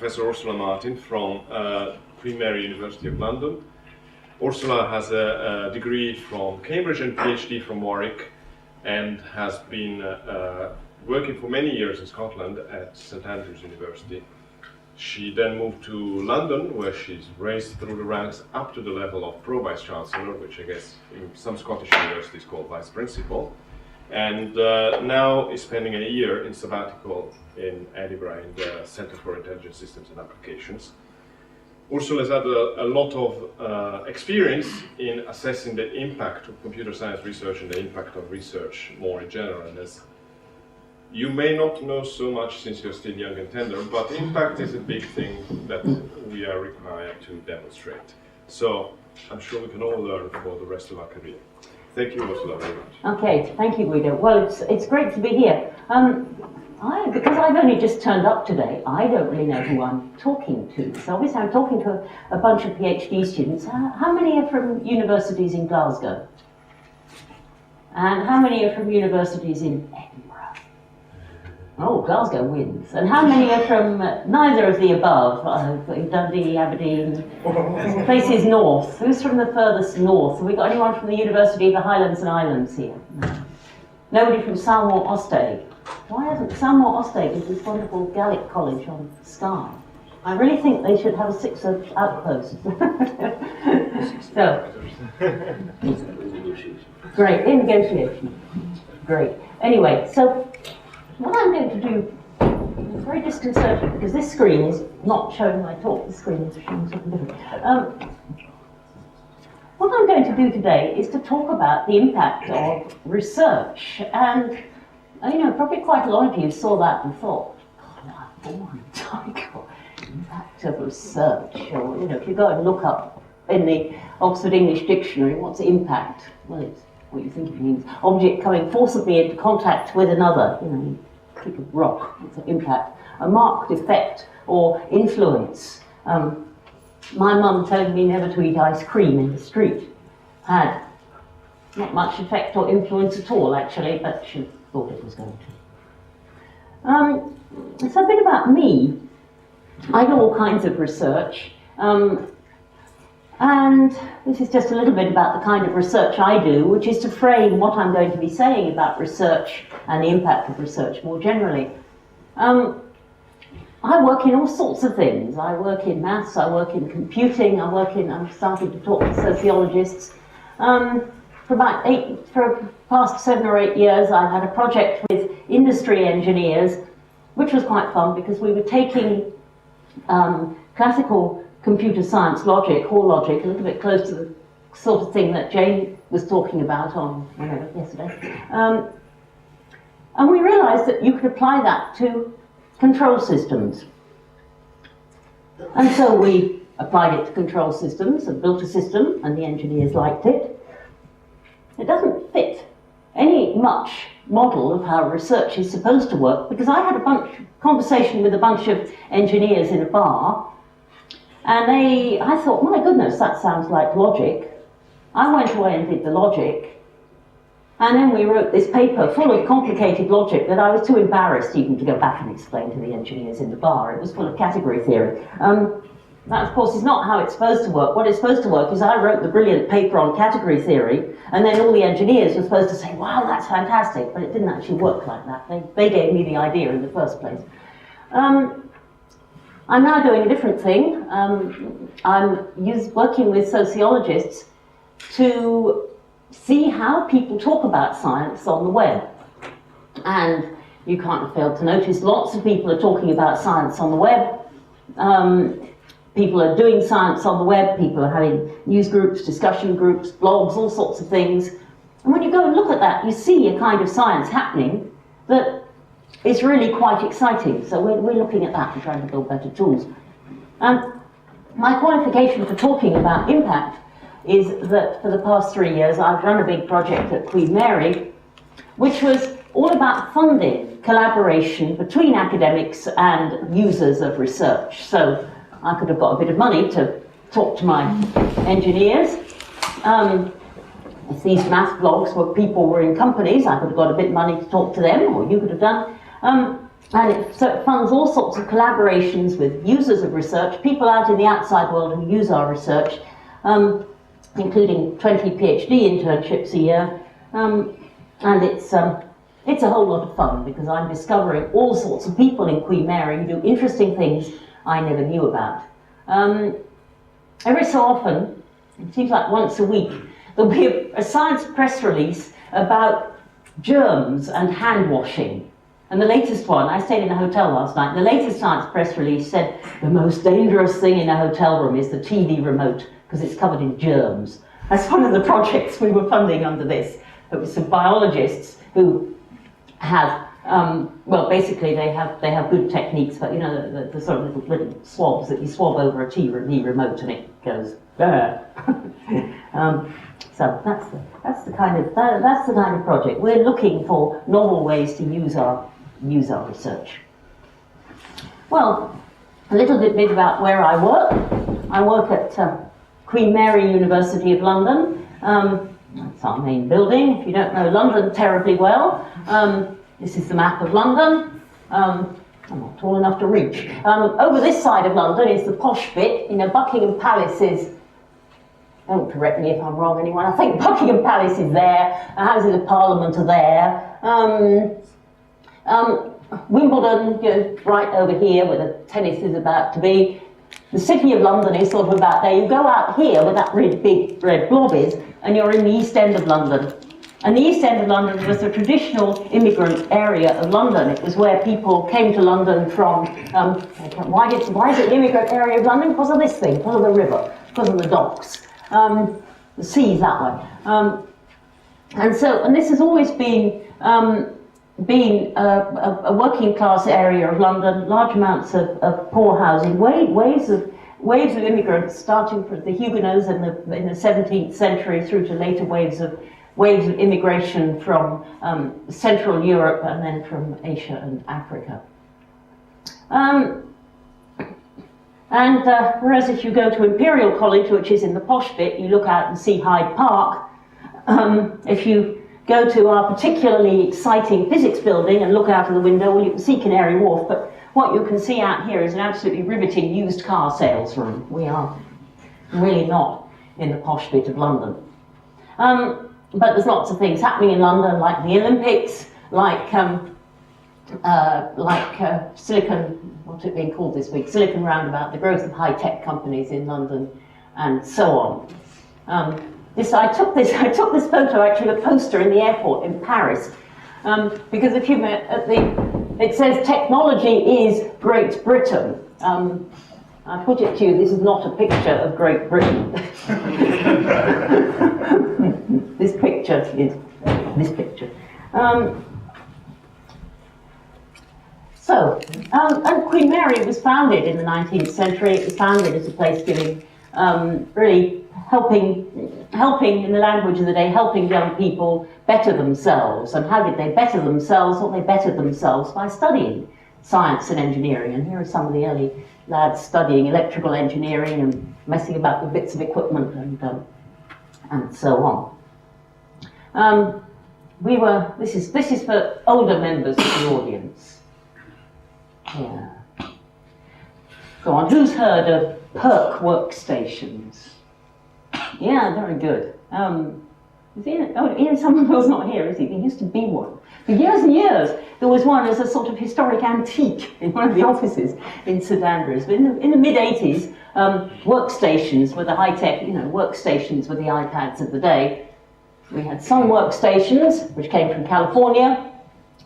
Professor Ursula Martin from Queen Mary University of London. Ursula has a degree from Cambridge and PhD from Warwick, and has been working for many years in Scotland at St Andrews University. She then moved to London, where she's raised through the ranks up to the level of Pro-Vice Chancellor, which I guess in some Scottish universities called Vice Principal, and now is spending a year in sabbatical in Edinburgh in the Centre for Intelligent Systems and Applications. Ursula has had a lot of experience in assessing the impact of computer science research and the impact of research more in general. And as you may not know so much since you're still young and tender, but impact is a big thing that we are required to demonstrate. So I'm sure we can all learn for the rest of our career. Thank you, Ursula, very much. Okay, thank you, Guido. Well, it's great to be here. Because I've only just turned up today, I don't really know who I'm talking to. So obviously I'm talking to a bunch of PhD students. How many are from universities in Glasgow? And how many are from universities in Edinburgh? Oh, Glasgow wins. And how many are from neither of the above? Dundee, Aberdeen, places north. Who's from the furthest north? Have we got anyone from the University of the Highlands and Islands here? No. Nobody from Salmore Ostade. Why hasn't Salmore Ostade is this wonderful Gaelic college on Skye? I really think they should have a SICSA outpost. So, great, in negotiation. Great. Anyway, so what I'm going to do is very disconcerting because this screen is not showing my talk, the screen is showing something different. What I'm going to do today is to talk about the impact of research, and probably quite a lot of you saw that and thought, God, what a boring title, impact of research. Or, if you go and look up in the Oxford English Dictionary, what's impact? Well, it's what you think it means. Object coming forcibly into contact with another. You click a rock, it's an impact. A marked effect or influence. My mum telling me never to eat ice cream in the street had not much effect or influence at all, actually, but she thought it was going to. So a bit about me. I do all kinds of research, and this is just a little bit about the kind of research I do, which is to frame what I'm going to be saying about research and the impact of research more generally. I work in all sorts of things. I work in maths, I work in computing, I'm starting to talk to sociologists. For the past 7 or 8 years, I've had a project with industry engineers, which was quite fun because we were taking classical computer science logic, core logic, a little bit close to the sort of thing that Jane was talking about on yesterday. And we realized that you could apply that to control systems. And so we applied it to control systems and built a system, and the engineers liked it. It doesn't fit any much model of how research is supposed to work, because I had a conversation with a bunch of engineers in a bar, and I thought, my goodness, that sounds like logic. I went away and did the logic, and then we wrote this paper full of complicated logic that I was too embarrassed even to go back and explain to the engineers in the bar. It was full of category theory. That, of course, is not how it's supposed to work. What it's supposed to work is I wrote the brilliant paper on category theory, and then all the engineers were supposed to say, wow, that's fantastic, but it didn't actually work like that. They gave me the idea in the first place. I'm now doing a different thing. I'm working with sociologists to see how people talk about science on the web. And you can't have failed to notice lots of people are talking about science on the web. People are doing science on the web, people are having news groups, discussion groups, blogs, all sorts of things. And when you go and look at that, you see a kind of science happening that is really quite exciting. So we're looking at that and trying to build better tools. My qualification for talking about impact is that for the past 3 years I've run a big project at Queen Mary, which was all about funding collaboration between academics and users of research. So I could have got a bit of money to talk to my engineers. If these math blogs were people were in companies, I could have got a bit of money to talk to them, or you could have done. So it funds all sorts of collaborations with users of research, people out in the outside world who use our research, including 20 PhD internships a year. And it's a whole lot of fun because I'm discovering all sorts of people in Queen Mary who do interesting things I never knew about. Every so often, it seems like once a week, there'll be a science press release about germs and hand washing. And the latest one, I stayed in a hotel last night, the latest science press release said the most dangerous thing in a hotel room is the TV remote because it's covered in germs. That's one of the projects we were funding under this. It was some biologists who have, well, basically they have good techniques, but you know, the sort of little swabs that you swab over a TV remote and it goes, so that's the kind of project. We're looking for novel ways to use our research. Well, a little bit about where I work. I work at Queen Mary University of London. That's our main building. If you don't know London terribly well, this is the map of London. I'm not tall enough to reach. Over this side of London is the posh bit. You know, Buckingham Palace is, don't correct me if I'm wrong, anyone. I think Buckingham Palace is there. The Houses of Parliament are there. Wimbledon, you know, right over here where the tennis is about to be. The City of London is sort of about there. You go out here where that really big red blob is, and you're in the East End of London. And the East End of London was the traditional immigrant area of London. It was where people came to London from, why is it the immigrant area of London? Because of this thing, because of the river, because of the docks. The sea's that way. And this has always been a working class area of London, large amounts of poor housing, waves of immigrants starting from the Huguenots in the 17th century through to later waves of immigration from Central Europe and then from Asia and Africa. Whereas if you go to Imperial College, which is in the posh bit, you look out and see Hyde Park. If you go to our particularly exciting physics building and look out of the window, well, you can see Canary Wharf, but what you can see out here is an absolutely riveting used car sales room. We are really not in the posh bit of London. But there's lots of things happening in London, like the Olympics, like Silicon, what's it being called this week? Silicon Roundabout, the growth of high-tech companies in London, and so on. I took this photo, actually, a poster in the airport in Paris, because if you it says technology is Great Britain. I put it to you, this is not a picture of Great Britain. This picture is this picture. And Queen Mary was founded in the 19th century. It was founded as a place giving, really helping, in the language of the day, helping young people better themselves. And how did they better themselves? Well, they bettered themselves by studying science and engineering. And here are some of the early lads studying electrical engineering and messing about with bits of equipment and so on. This is for older members of the audience. Yeah. Go on, who's heard of PERC workstations? Yeah, very good. Ian Somerville's not here, is he? There used to be one. For years and years, there was one as a sort of historic antique in one of the offices in St Andrews. But in the mid-80s, workstations were the high-tech, workstations were the iPads of the day. We had some workstations, which came from California.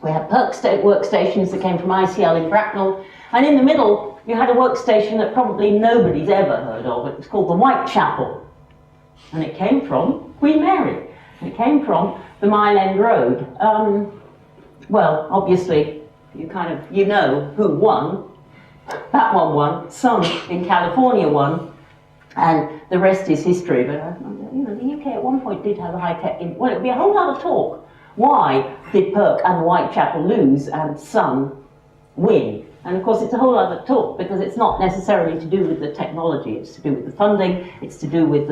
We had PERC workstations that came from ICL in Bracknell. And in the middle, you had a workstation that probably nobody's ever heard of. It was called the Whitechapel. And it came from Queen Mary. It came from the Mile End Road. Well, obviously, you know who won. That one won. Some in California won. And the rest is history. But the UK at one point did have a high-tech. Well, it'd be a whole lot of talk. Why did PERC and the Whitechapel lose and Sun win? And of course, it's a whole other talk because it's not necessarily to do with the technology. It's to do with the funding. It's to do with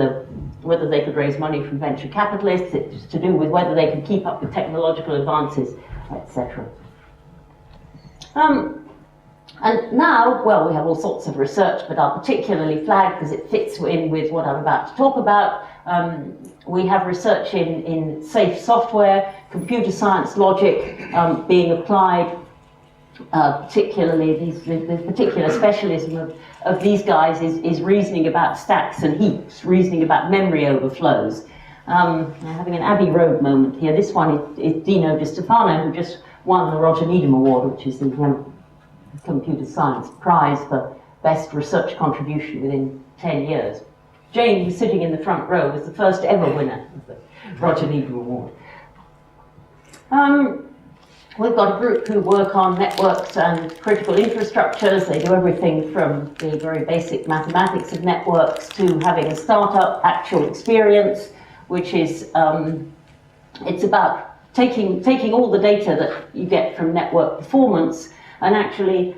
whether they could raise money from venture capitalists. It's to do with whether they could keep up with technological advances, etc. And now, well, we have all sorts of research, but I'll particularly flag because it fits in with what I'm about to talk about. We have research in safe software, computer science logic being applied, particularly the particular specialism of these guys is reasoning about stacks and heaps, reasoning about memory overflows. Having an Abbey Road moment here. This one is Dino Di Stefano, who just won the Roger Needham Award, which is the computer science prize for best research contribution within 10 years. Jane, who's sitting in the front row, was the first ever winner of the Roger Needham Award. We've got a group who work on networks and critical infrastructures. They do everything from the very basic mathematics of networks to having a startup actual experience, which is, it's about taking all the data that you get from network performance and actually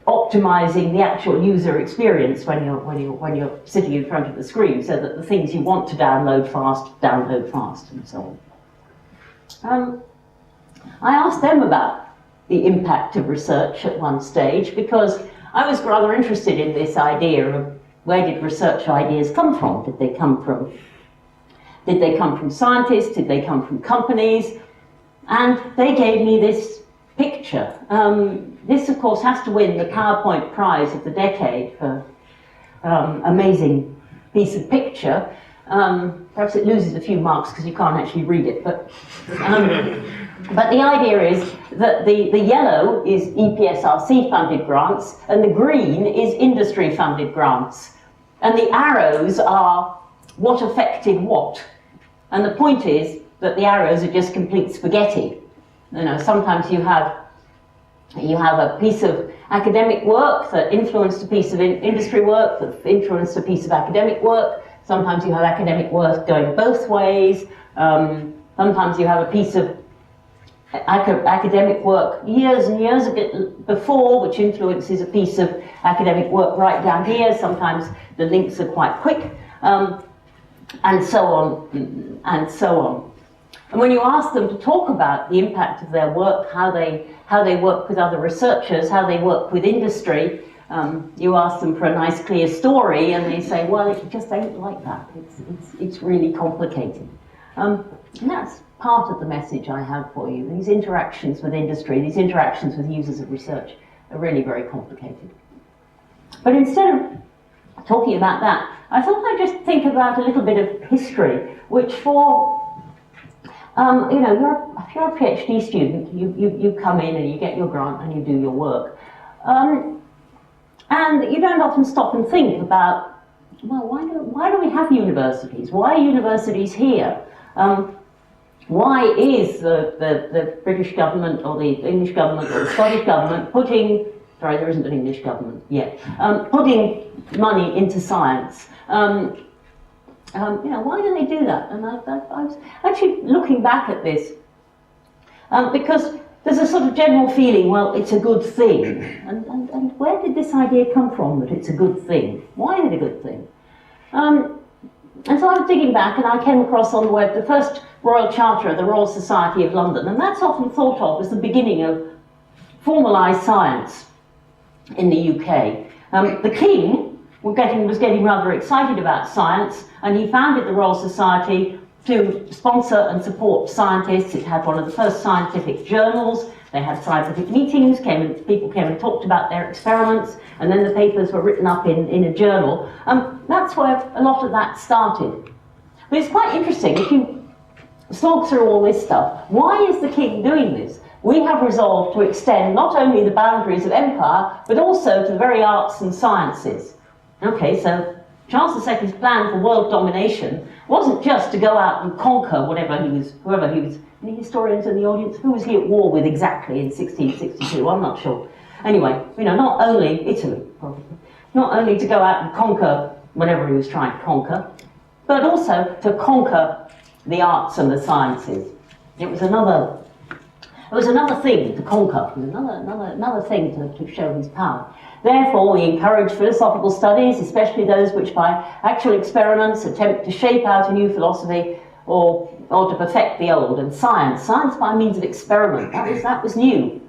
optimizing the actual user experience when you're sitting in front of the screen, so that the things you want to download fast, and so on. I asked them about the impact of research at one stage because I was rather interested in this idea of where did research ideas come from? Did they come from scientists? Did they come from companies? And they gave me this picture. This, of course, has to win the PowerPoint prize of the decade for amazing piece of picture. Perhaps it loses a few marks because you can't actually read it, but the idea is that the yellow is EPSRC funded grants and the green is industry funded grants. And the arrows are what affected what. And the point is that the arrows are just complete spaghetti. You know, sometimes you have a piece of academic work that influenced a piece of industry work that influenced a piece of academic work. Sometimes you have academic work going both ways. Sometimes you have a piece of academic work years and years before, which influences a piece of academic work right down here. Sometimes the links are quite quick, and so on, and so on. And when you ask them to talk about the impact of their work, how they work with other researchers, how they work with industry, you ask them for a nice clear story and they say, well, it just ain't like that. It's really complicated. And that's part of the message I have for you. These interactions with industry, these interactions with users of research are really very complicated. But instead of talking about that, I thought I'd just think about a little bit of history, which for you know, if you're a PhD student, you come in and you get your grant and you do your work. And you don't often stop and think about, well, why do we have universities? Why are universities here? Why is the British government or the English government or the Scottish government putting, sorry, there isn't an English government yet, putting money into science? You know, why do they do that? And I was actually looking back at this because there's a sort of general feeling, well, it's a good thing. And where did this idea come from, that it's a good thing? Why is it a good thing? And so I was digging back and I came across on the web the first Royal Charter of the Royal Society of London, and that's often thought of as the beginning of formalised science in the UK. The King was getting rather excited about science, and he founded the Royal Society to sponsor and support scientists. It had one of the first scientific journals. They had scientific meetings, people came and talked about their experiments, and then the papers were written up in a journal. That's where a lot of that started. But it's quite interesting, if you slog through all this stuff, why is the King doing this? We have resolved to extend not only the boundaries of empire, but also to the very arts and sciences. Okay, so Charles II's plan for world domination wasn't just to go out and conquer whoever he was. Any historians in the audience? Who was he at war with exactly in 1662? I'm not sure. Anyway, you know, not only Italy, probably, not only to go out and conquer whatever he was trying to conquer, but also to conquer the arts and the sciences. It was another thing to conquer, another thing to show his power. Therefore, we encourage philosophical studies, especially those which by actual experiments attempt to shape out a new philosophy or to perfect the old. And science by means of experiment, that was new.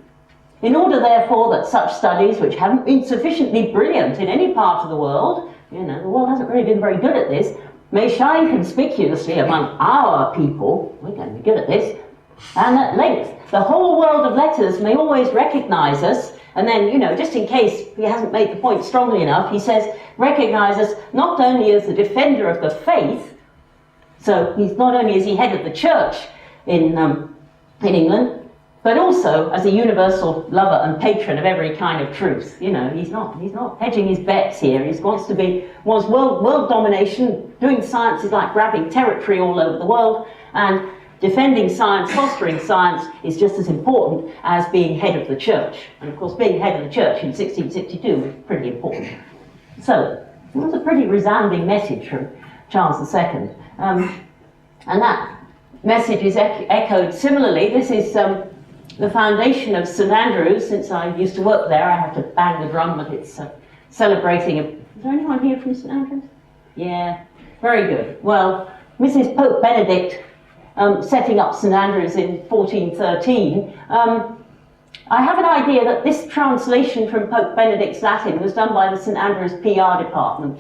In order, therefore, that such studies, which haven't been sufficiently brilliant in any part of the world, the world hasn't really been very good at this, may shine conspicuously among our people, we're going to be good at this, and at length, the whole world of letters may always recognize us, and then, just in case he hasn't made the point strongly enough, he says, recognize us not only as the defender of the faith, so he's not only is he head of the church in England, but also as a universal lover and patron of every kind of truth. He's not hedging his bets here. He wants world domination. Doing science is like grabbing territory all over the world, and defending science, fostering science is just as important as being head of the church. And of course, being head of the church in 1662 was pretty important. So it was a pretty resounding message from Charles II. And that message is echoed similarly. This is the foundation of St Andrews. Since I used to work there, I have to bang the drum, but it's celebrating. Is there anyone here from St Andrews? Yeah, very good. Well, Mrs. Pope Benedict setting up St Andrews in 1413, I have an idea that this translation from Pope Benedict's Latin was done by the St Andrews PR department.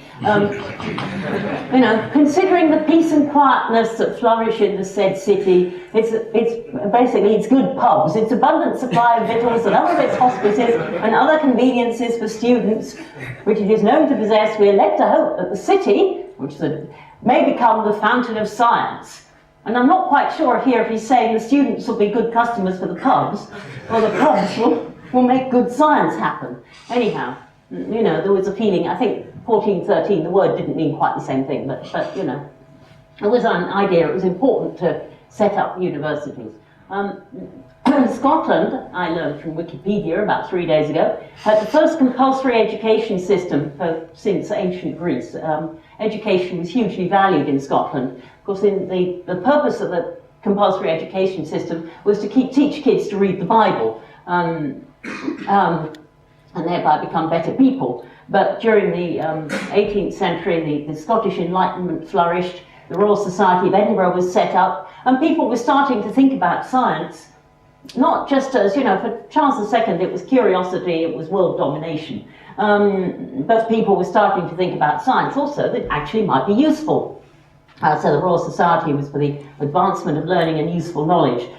Considering the peace and quietness that flourish in the said city, it's good pubs, its abundant supply of victuals and other of its hospices and other conveniences for students, which it is known to possess, we are led to hope that the city, may become the fountain of science. And I'm not quite sure here if he's saying the students will be good customers for the pubs, or the pubs will make good science happen. Anyhow, there was a feeling, I think 1413, the word didn't mean quite the same thing, but there was an idea it was important to set up universities. Scotland, I learned from Wikipedia about 3 days ago, had the first compulsory education system since ancient Greece. Education was hugely valued in Scotland. Of course, the purpose of the compulsory education system was to teach kids to read the Bible and thereby become better people. But during the 18th century, the Scottish Enlightenment flourished, the Royal Society of Edinburgh was set up, and people were starting to think about science, not just as, for Charles II, it was curiosity, it was world domination. But people were starting to think about science also that actually might be useful. So the Royal Society was for the advancement of learning and useful knowledge.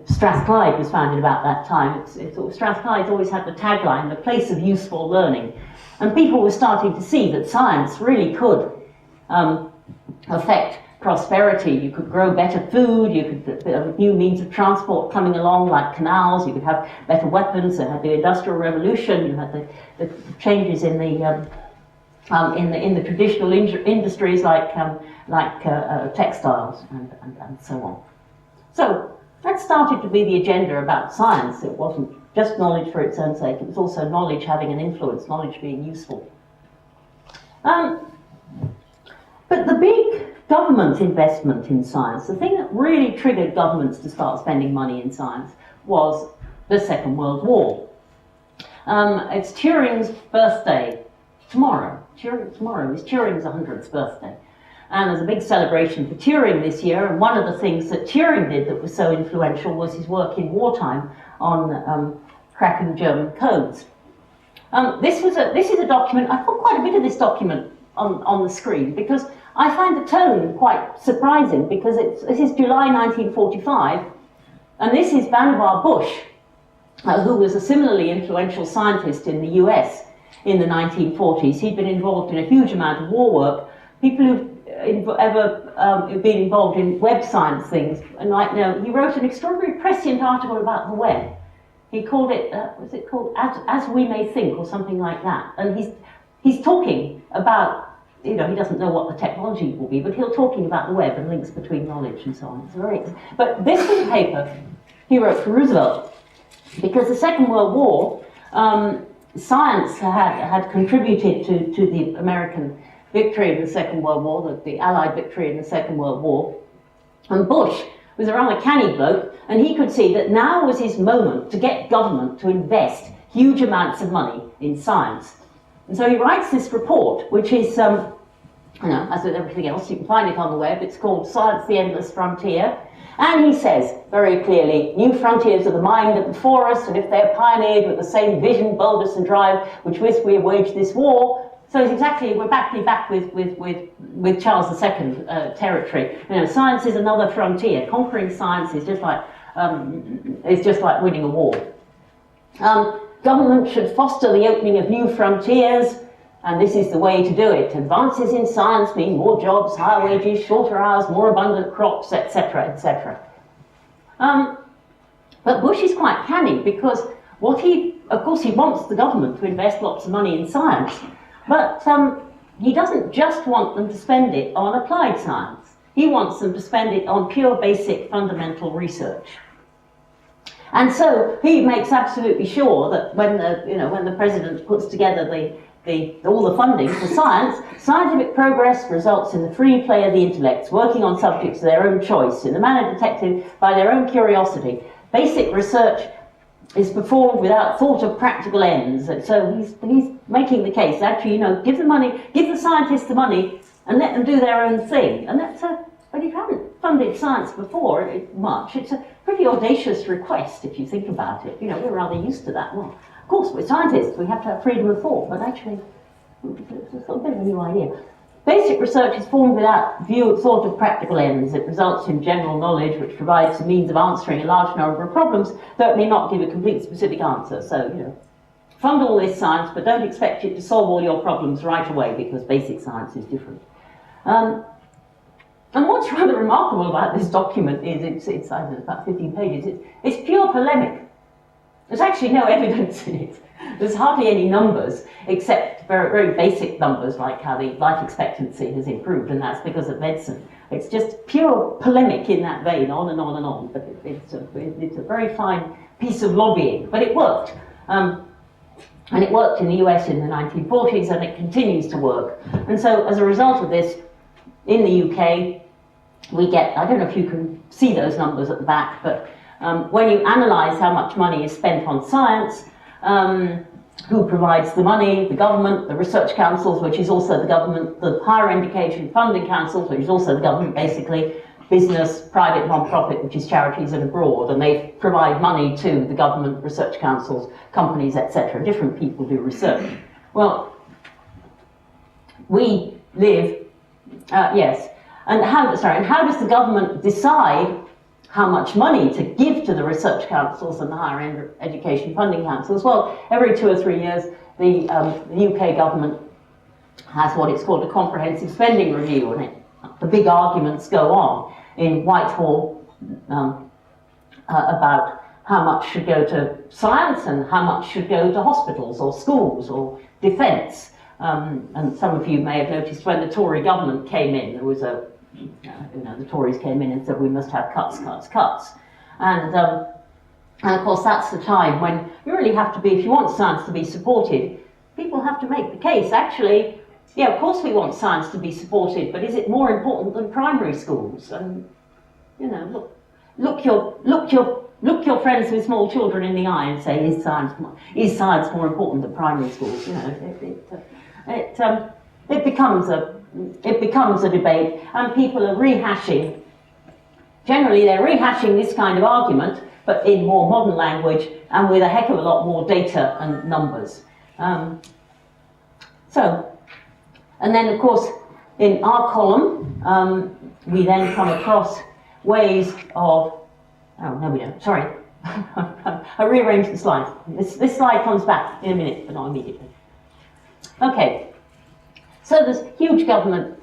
Strathclyde was founded about that time. Strathclyde's always had the tagline, the place of useful learning. And people were starting to see that science really could affect prosperity. You could grow better food, you could have new means of transport coming along like canals, you could have better weapons, you had the Industrial Revolution, you had the changes in the traditional industries like textiles and so on. So that started to be the agenda about science. It wasn't just knowledge for its own sake, it was also knowledge having an influence, knowledge being useful. But the big government investment in science, the thing that really triggered governments to start spending money in science, was the Second World War. It's Turing's birthday tomorrow. Tomorrow is Turing's 100th birthday. And there's a big celebration for Turing this year, and one of the things that Turing did that was so influential was his work in wartime on cracking German codes. This is a document, I put quite a bit of this document on the screen because I find the tone quite surprising, because this is July 1945, and this is Vannevar Bush, who was a similarly influential scientist in the US in the 1940s. He'd been involved in a huge amount of war work. People who've ever been involved in web science things might know he wrote an extraordinary prescient article about the web. He called it, what's it called, As We May Think, or something like that. And he's talking about, he doesn't know what the technology will be, but he's talking about the web and links between knowledge and so on. It's but this was a paper he wrote for Roosevelt, because the Second World War, science had contributed to the American victory in the Second World War, the Allied victory in the Second World War. And Bush was a rather canny bloke, and he could see that now was his moment to get government to invest huge amounts of money in science. And so he writes this report, which is, as with everything else, you can find it on the web. It's called Science, the Endless Frontier. And he says very clearly, new frontiers of the mind are before us, and if they're pioneered with the same vision, boldness and drive which with we have waged this war. So it's exactly, we're back with Charles II territory. You know, science is another frontier. Conquering science is just like winning a war. Government should foster the opening of new frontiers, and this is the way to do it. Advances in science mean more jobs, higher wages, shorter hours, more abundant crops, etc., etc. But Bush is quite canny, because of course he wants the government to invest lots of money in science, but he doesn't just want them to spend it on applied science. He wants them to spend it on pure basic fundamental research. And so he makes absolutely sure that when the president puts together all the funding for science, scientific progress results in the free play of the intellects, working on subjects of their own choice, in the manner detected by their own curiosity. Basic research is performed without thought of practical ends. And so he's making the case, actually, give the scientists the money and let them do their own thing. And but if you haven't funded science before much, it's a pretty audacious request if you think about it. We're rather used to that. Well, of course, we're scientists, we have to have freedom of thought, but actually, it's a bit of a new idea. Basic research is formed without thought of practical ends. It results in general knowledge, which provides the means of answering a large number of problems, though it may not give a complete specific answer. So, fund all this science, but don't expect it to solve all your problems right away, because basic science is different. And what's rather remarkable about this document is it's about 15 pages. It's pure polemic. There's actually no evidence in it. There's hardly any numbers, except very, very basic numbers, like how the life expectancy has improved, and that's because of medicine. It's just pure polemic in that vein, on and on and on. But it's a very fine piece of lobbying, but it worked. And it worked in the US in the 1940s, and it continues to work. And so, as a result of this, in the UK, we get, I don't know if you can see those numbers at the back, but when you analyse how much money is spent on science, who provides the money, the government, the research councils, which is also the government, the higher education funding councils, which is also the government basically, business, private non-profit, which is charities and abroad, and they provide money to the government, research councils, companies, etc. Different people do research. Well, we live, yes, and how does the government decide how much money to give to the research councils and the higher education funding councils? Well, every 2 or 3 years, the UK government has what it's called a comprehensive spending review, and the big arguments go on in Whitehall about how much should go to science and how much should go to hospitals or schools or defence. And some of you may have noticed when the Tory government came in, there was the Tories came in and said we must have cuts. And of course that's the time when you really have to be, if you want science to be supported, people have to make the case, actually, yeah, of course we want science to be supported, but is it more important than primary schools? And, look your friends with small children in the eye and say, is science more important than primary schools? It becomes a debate, and people are rehashing. Generally, they're rehashing this kind of argument, but in more modern language and with a heck of a lot more data and numbers. And then, of course, in our column, we then come across ways of. Oh no, we don't. Sorry, I rearranged the slides. This slide comes back in a minute, but not immediately. Okay. So there's huge government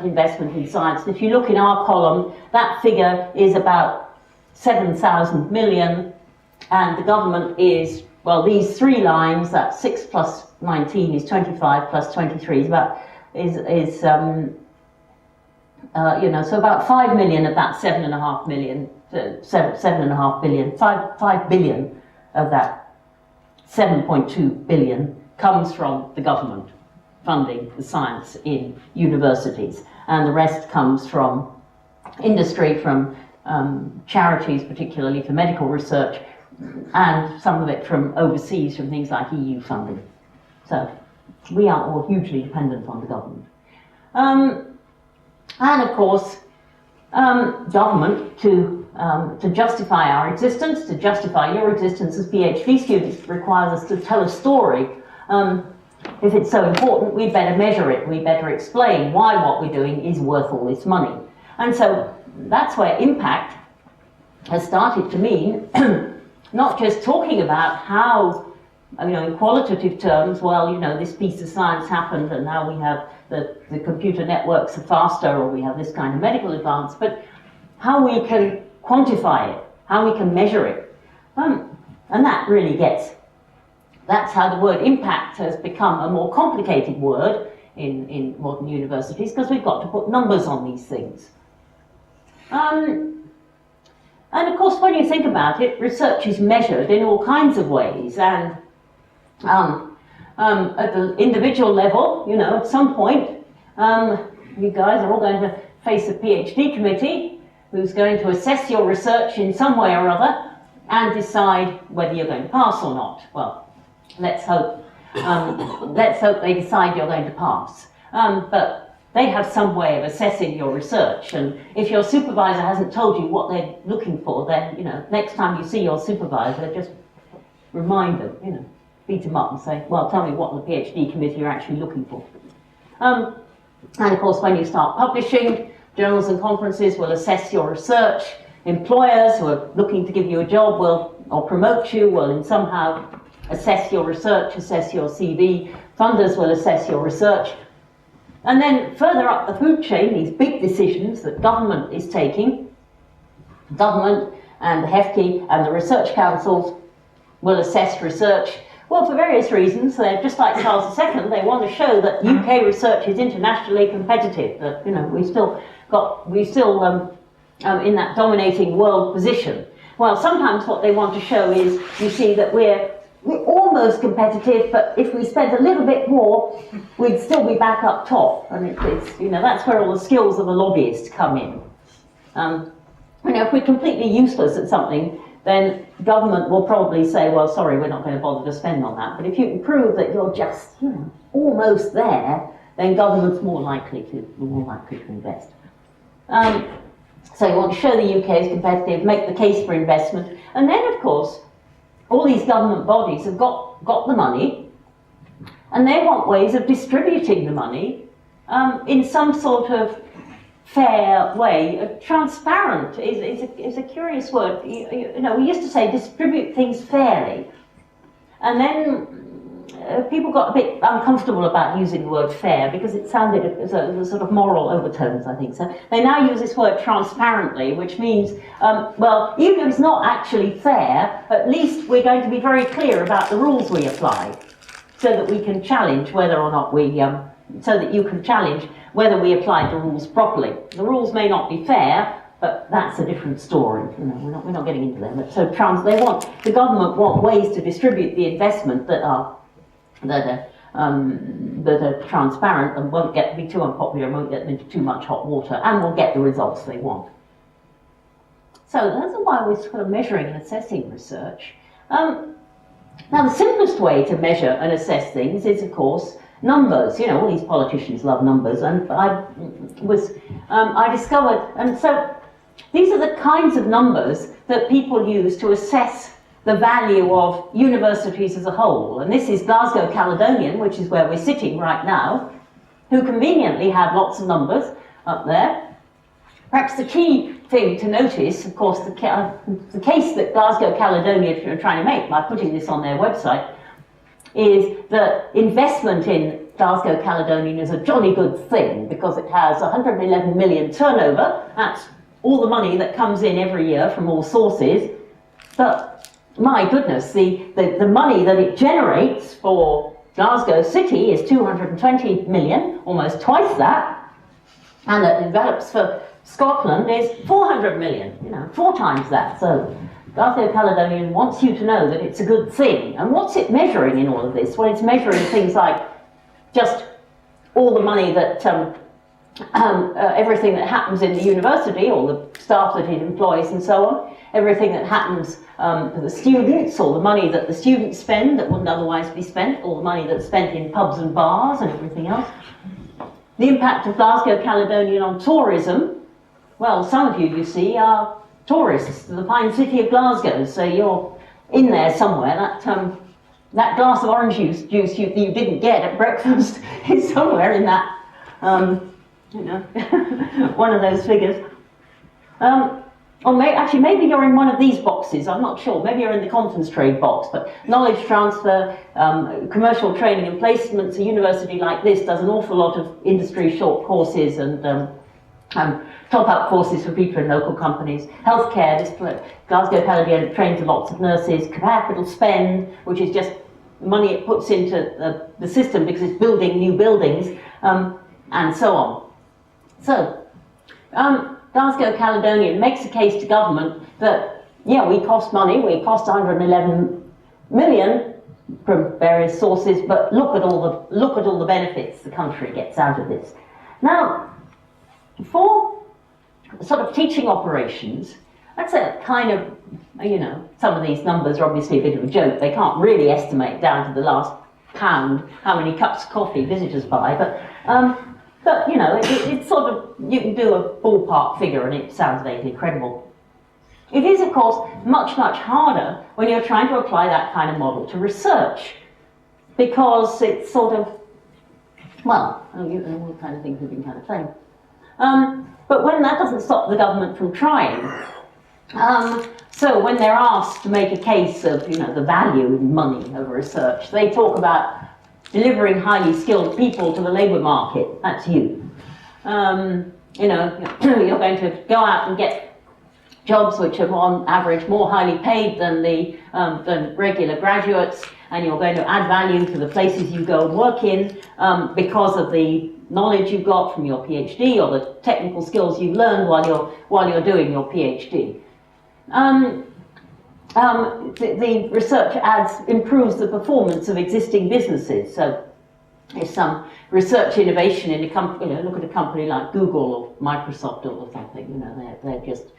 investment in science. And if you look in our column, that figure is about 7,000 million, and the government is, well, these three lines, that 6 plus 19 is 25 plus 23 so about 5 million of that 7.5 million, 7.5 billion, 5 billion of that 7.2 billion comes from the government funding the science in universities, and the rest comes from industry, from charities, particularly for medical research, and some of it from overseas, from things like EU funding. So we are all hugely dependent on the government. And of course, government to justify our existence, to justify your existence as PhD students, requires us to tell a story. If it's so important, we better measure it. We better explain why what we're doing is worth all this money. And so that's where impact has started to mean not just talking about how, in qualitative terms, well, this piece of science happened and now we have the computer networks are faster, or we have this kind of medical advance, but how we can quantify it, how we can measure it. And that really that's how the word impact has become a more complicated word in modern universities, because we've got to put numbers on these things. And of course, when you think about it, research is measured in all kinds of ways, and at the individual level, at some point, you guys are all going to face a PhD committee who's going to assess your research in some way or other and decide whether you're going to pass or not. Well, let's hope they decide you're going to pass. But they have some way of assessing your research, and if your supervisor hasn't told you what they're looking for, then next time you see your supervisor, just remind them, beat them up and say, well, tell me what the PhD committee are actually looking for. And of course, when you start publishing, journals and conferences will assess your research. Employers who are looking to give you a job or promote you will somehow assess your research, assess your CV. Funders will assess your research. And then further up the food chain, these big decisions that government is taking, government and the HEFCE and the research councils will assess research. Well, for various reasons. They're just like Charles II, they want to show that UK research is internationally competitive, that we still in that dominating world position. Well, sometimes what they want to show is, you see, that we're almost competitive, but if we spent a little bit more, we'd still be back up top. And it's that's where all the skills of the lobbyist come in. If we're completely useless at something, then government will probably say, well, sorry, we're not going to bother to spend on that. But if you can prove that you're just, almost there, then government's more likely to invest. So you want to show the UK is competitive, make the case for investment, and then, of course, all these government bodies have got the money, and they want ways of distributing the money in some sort of fair way. Transparent is a curious word. We used to say distribute things fairly, and then people got a bit uncomfortable about using the word fair because it sounded as a sort of moral overtones, I think. So they now use this word transparently, which means, well, even if it's not actually fair, at least we're going to be very clear about the rules we apply, so that we can challenge whether or not so that you can challenge whether we applied the rules properly. The rules may not be fair, but that's a different story. We're not getting into them. So the government want ways to distribute the investment that are transparent and won't be too unpopular and won't get them into too much hot water, and will get the results they want. So that's why we're sort of measuring and assessing research. Now, the simplest way to measure and assess things is, of course, numbers. All these politicians love numbers, and I discovered, and so these are the kinds of numbers that people use to assess the value of universities as a whole. And this is Glasgow Caledonian, which is where we're sitting right now, who conveniently have lots of numbers up there. Perhaps the key thing to notice, of course, the case that Glasgow Caledonian are trying to make by putting this on their website is that investment in Glasgow Caledonian is a jolly good thing because it has 111 million turnover. That's all the money that comes in every year from all sources. But my goodness, the money that it generates for Glasgow City is 220 million, almost twice that, and that develops for Scotland is 400 million, 4 times that. So Glasgow Caledonian wants you to know that it's a good thing. And what's it measuring in all of this? Well, it's measuring things like just all the money that, everything that happens in the university, all the staff that it employs and so on, everything that happens to the students, all the money that the students spend that wouldn't otherwise be spent, all the money that's spent in pubs and bars and everything else. The impact of Glasgow Caledonian on tourism, well, some of you see, are tourists to the fine city of Glasgow, so you're in there somewhere. That glass of orange juice you didn't get at breakfast is somewhere in that, one of those figures. Or maybe you're in one of these boxes, I'm not sure. Maybe you're in the conference trade box, but knowledge transfer, commercial training and placements, a university like this does an awful lot of industry short courses and top-up courses for people in local companies. Healthcare, Glasgow Caledonian trains lots of nurses. Capital spend, which is just money it puts into the system because it's building new buildings, and so on. So, Glasgow Caledonian makes a case to government that, yeah, we cost money, we cost 111 million from various sources, but look at all the benefits the country gets out of this. Now, for sort of teaching operations, that's a kind of, some of these numbers are obviously a bit of a joke. They can't really estimate down to the last pound how many cups of coffee visitors buy, but it's sort of, you can do a ballpark figure and it sounds vaguely credible. It is, of course, much, much harder when you're trying to apply that kind of model to research, because it's sort of, well, all kind of things we've been kind of saying. But when that doesn't stop the government from trying, so when they're asked to make a case of, the value in money of research, they talk about delivering highly skilled people to the labour market. That's you. You're going to go out and get jobs which are on average more highly paid than regular graduates, and you're going to add value to the places you go and work in because of the knowledge you've got from your PhD or the technical skills you've learned while you're doing your PhD. The research improves the performance of existing businesses. So if some research innovation in a company, look at a company like Google or Microsoft or something, they're just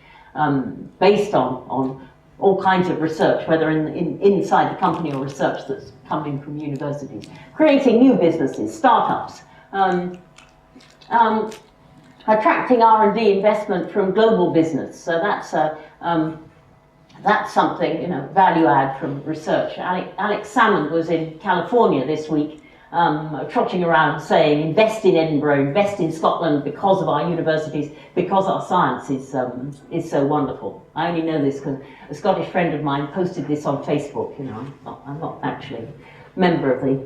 based on all kinds of research, whether inside the company or research that's coming from universities. Creating new businesses, startups, attracting R&D investment from global business. So that's something, value add from research. Alex Salmond was in California this week, trotting around saying, invest in Edinburgh, invest in Scotland because of our universities, because our science is so wonderful. I only know this because a Scottish friend of mine posted this on Facebook. I'm not actually a member of the...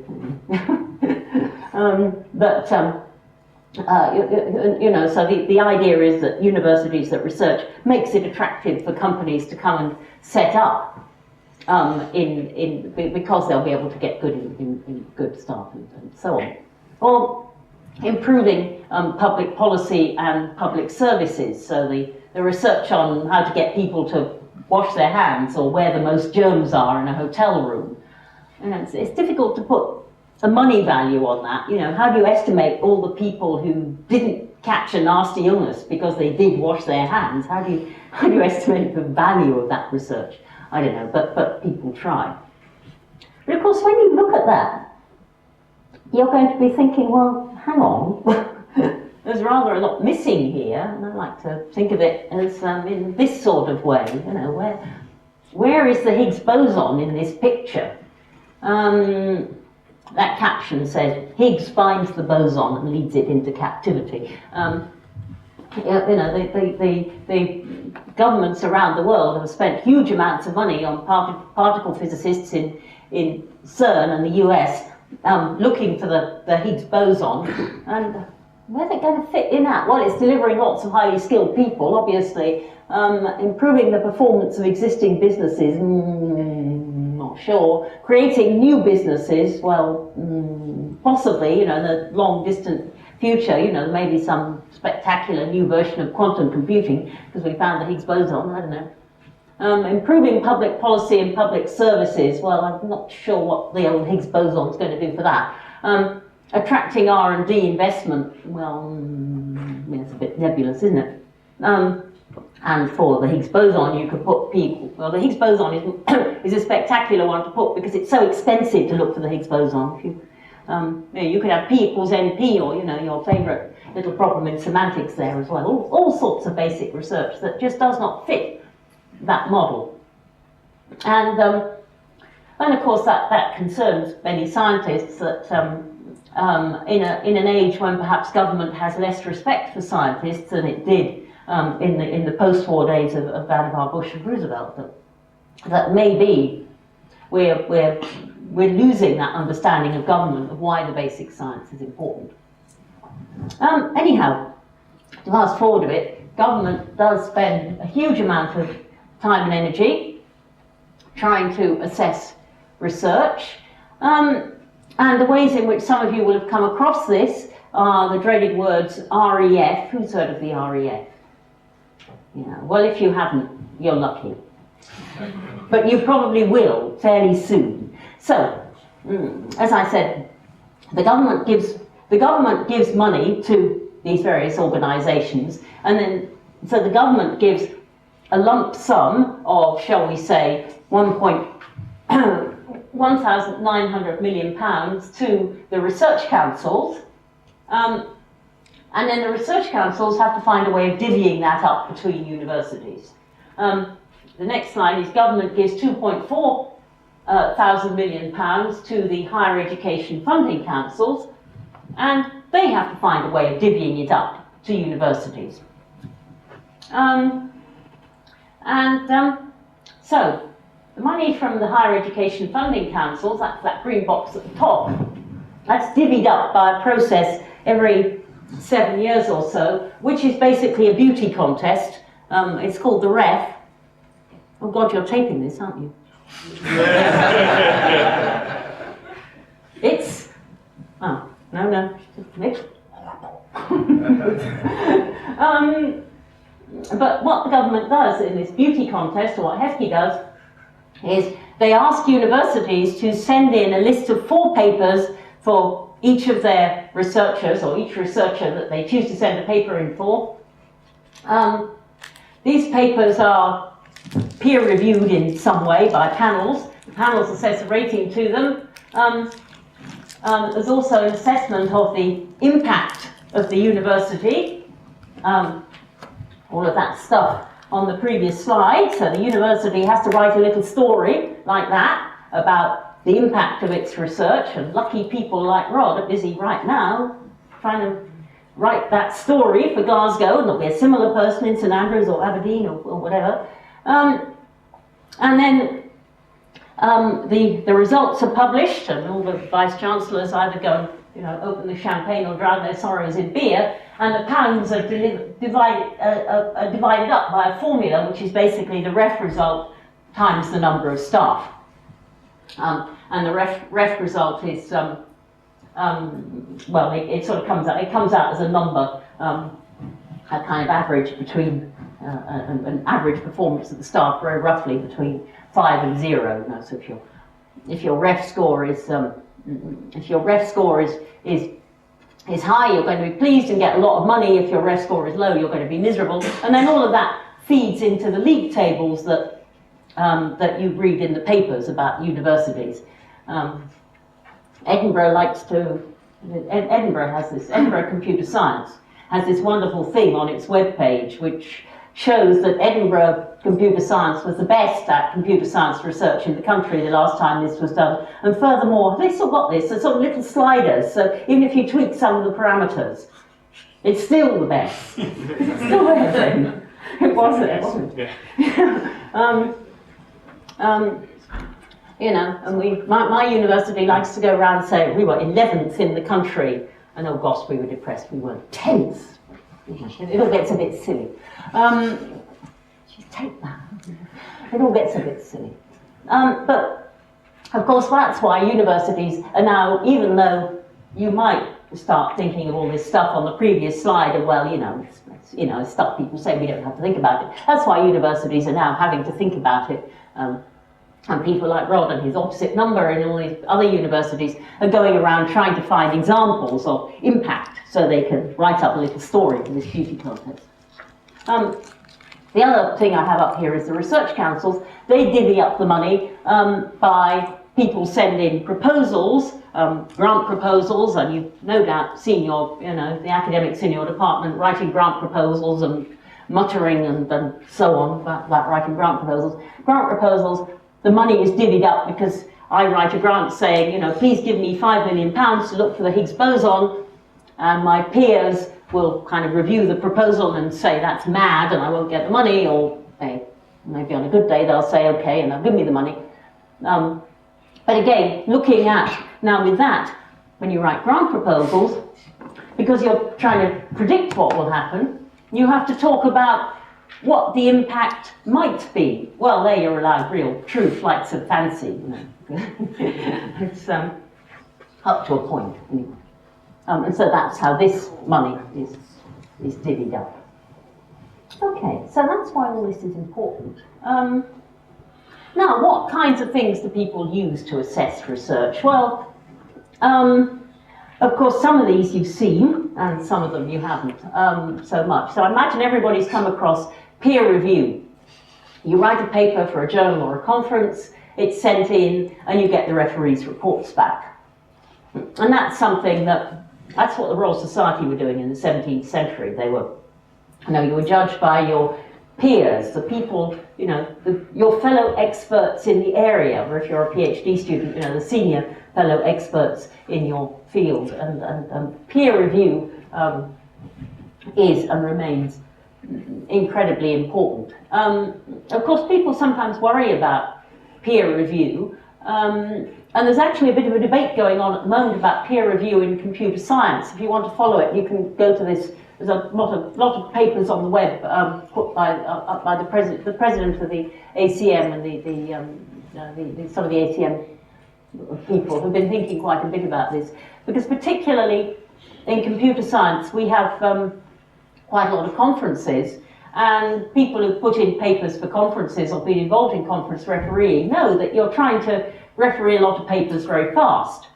so the idea is that universities that research makes it attractive for companies to come and set up because they'll be able to get good staff and so on. Or improving public policy and public services, so the research on how to get people to wash their hands or where the most germs are in a hotel room. It's difficult to put a money value on that. How do you estimate all the people who didn't catch a nasty illness because they did wash their hands? How do you estimate the value of that research? I don't know, but people try. But of course, when you look at that, you're going to be thinking, well, hang on, there's rather a lot missing here, and I like to think of it as in this sort of way. Where is the Higgs boson in this picture? That caption says, Higgs finds the boson and leads it into captivity. The governments around the world have spent huge amounts of money on particle physicists in CERN and the US looking for the Higgs boson. And where are they going to fit in that? Well, it's delivering lots of highly skilled people, obviously. Improving the performance of existing businesses, not sure. Creating new businesses, well, possibly, in the long distant future, there may be some spectacular new version of quantum computing because we found the Higgs boson, I don't know. Improving public policy and public services, well, I'm not sure what the old Higgs boson is going to do for that. Attracting R&D investment, well, it's a bit nebulous, isn't it? And for the Higgs boson, you could put people... Well, the Higgs boson is a spectacular one to put because it's so expensive to look for the Higgs boson. If you You could have P equals NP, or your favourite little problem in semantics there as well. All sorts of basic research that just does not fit that model. And of course that concerns many scientists that in an age when perhaps government has less respect for scientists than it did in the post-war days of Vannevar Bush and Roosevelt, that maybe we're losing that understanding of government of why the basic science is important. Anyhow, to fast forward a bit, government does spend a huge amount of time and energy trying to assess research, and the ways in which some of you will have come across this are the dreaded words REF. Who's heard of the REF? Well, if you haven't, you're lucky. But you probably will fairly soon. So, as I said, the government gives money to these various organisations, and then so the government gives a lump sum of, shall we say, 1,900 million pounds to the research councils, and then the research councils have to find a way of divvying that up between universities. The next slide is government gives 2.4 thousand million pounds to the higher education funding councils, and they have to find a way of divvying it up to universities. So the money from the higher education funding councils, that's that green box at the top, that's divvied up by a process every 7 years or so, which is basically a beauty contest. It's called the REF. Oh God, you're taping this, aren't you? It's, oh, no, but what the government does in this beauty contest, or what HEFCE does, is they ask universities to send in a list of 4 papers for each of their researchers, or each researcher that they choose to send a paper in for. These papers are peer-reviewed in some way by panels. The panels assess a rating to them. There's also an assessment of the impact of the university. All of that stuff on the previous slide. So the university has to write a little story like that about the impact of its research, and lucky people like Rod are busy right now trying to write that story for Glasgow, and there'll be a similar person in St Andrews or Aberdeen or whatever. And then the results are published, and all the vice-chancellors either go and open the champagne or drown their sorrows in beer, and the pounds are divided up by a formula, which is basically the REF result times the number of staff. And the ref result is, well, it sort of comes out as a number, a kind of average between, an average performance of the staff, very roughly between 5 and 0. So if your ref score is high, you're going to be pleased and get a lot of money. If your ref score is low, you're going to be miserable. And then all of that feeds into the league tables that you read in the papers about universities. Edinburgh Computer Science has this wonderful thing on its webpage which shows that Edinburgh Computer Science was the best at computer science research in the country the last time this was done. And furthermore, have they still got this? There's sort of little sliders, so even if you tweak some of the parameters, it's still the best. It's still there then. It wasn't. Yeah. And my university likes to go around and say we were 11th in the country, and oh gosh, we were depressed, we weren't 10th. It all gets a bit silly. Just take that. It all gets a bit silly. But of course, that's why universities are now, even though you might start thinking of all this stuff on the previous slide, of well, it's stuff people say we don't have to think about it. That's why universities are now having to think about it. And people like Rod and his opposite number and all these other universities are going around trying to find examples of impact so they can write up a little story in this beauty contest. The other thing I have up here is the research councils. They divvy up the money by people sending proposals grant proposals, and you've no doubt seen the academics in your department writing grant proposals and muttering and so on about writing grant proposals. Grant proposals, the money is divvied up because I write a grant saying, please give me £5 million to look for the Higgs boson, and my peers will kind of review the proposal and say that's mad and I won't get the money, or maybe on a good day they'll say okay and they'll give me the money. But again, looking at, now with that, when you write grant proposals, because you're trying to predict what will happen, you have to talk about what the impact might be. Well, there you're allowed real, true flights of fancy. It's up to a point. And so that's how this money is divvied up. Okay, so that's why all this is important. Now, what kinds of things do people use to assess research? Well, of course, some of these you've seen, and some of them you haven't so much. So I imagine everybody's come across peer review. You write a paper for a journal or a conference, it's sent in, and you get the referee's reports back. And that's something that's what the Royal Society were doing in the 17th century. They were, you were judged by your peers, the people, your fellow experts in the area, or if you're a PhD student, the senior fellow experts in your field. And peer review is and remains incredibly important. Of course, people sometimes worry about peer review, and there's actually a bit of a debate going on at the moment about peer review in computer science. If you want to follow it, you can go to this. There's a lot of papers on the web put by the president of the ACM and some of the ACM people who've been thinking quite a bit about this, because particularly in computer science we have quite a lot of conferences, and people who've put in papers for conferences or been involved in conference refereeing know that you're trying to referee a lot of papers very fast,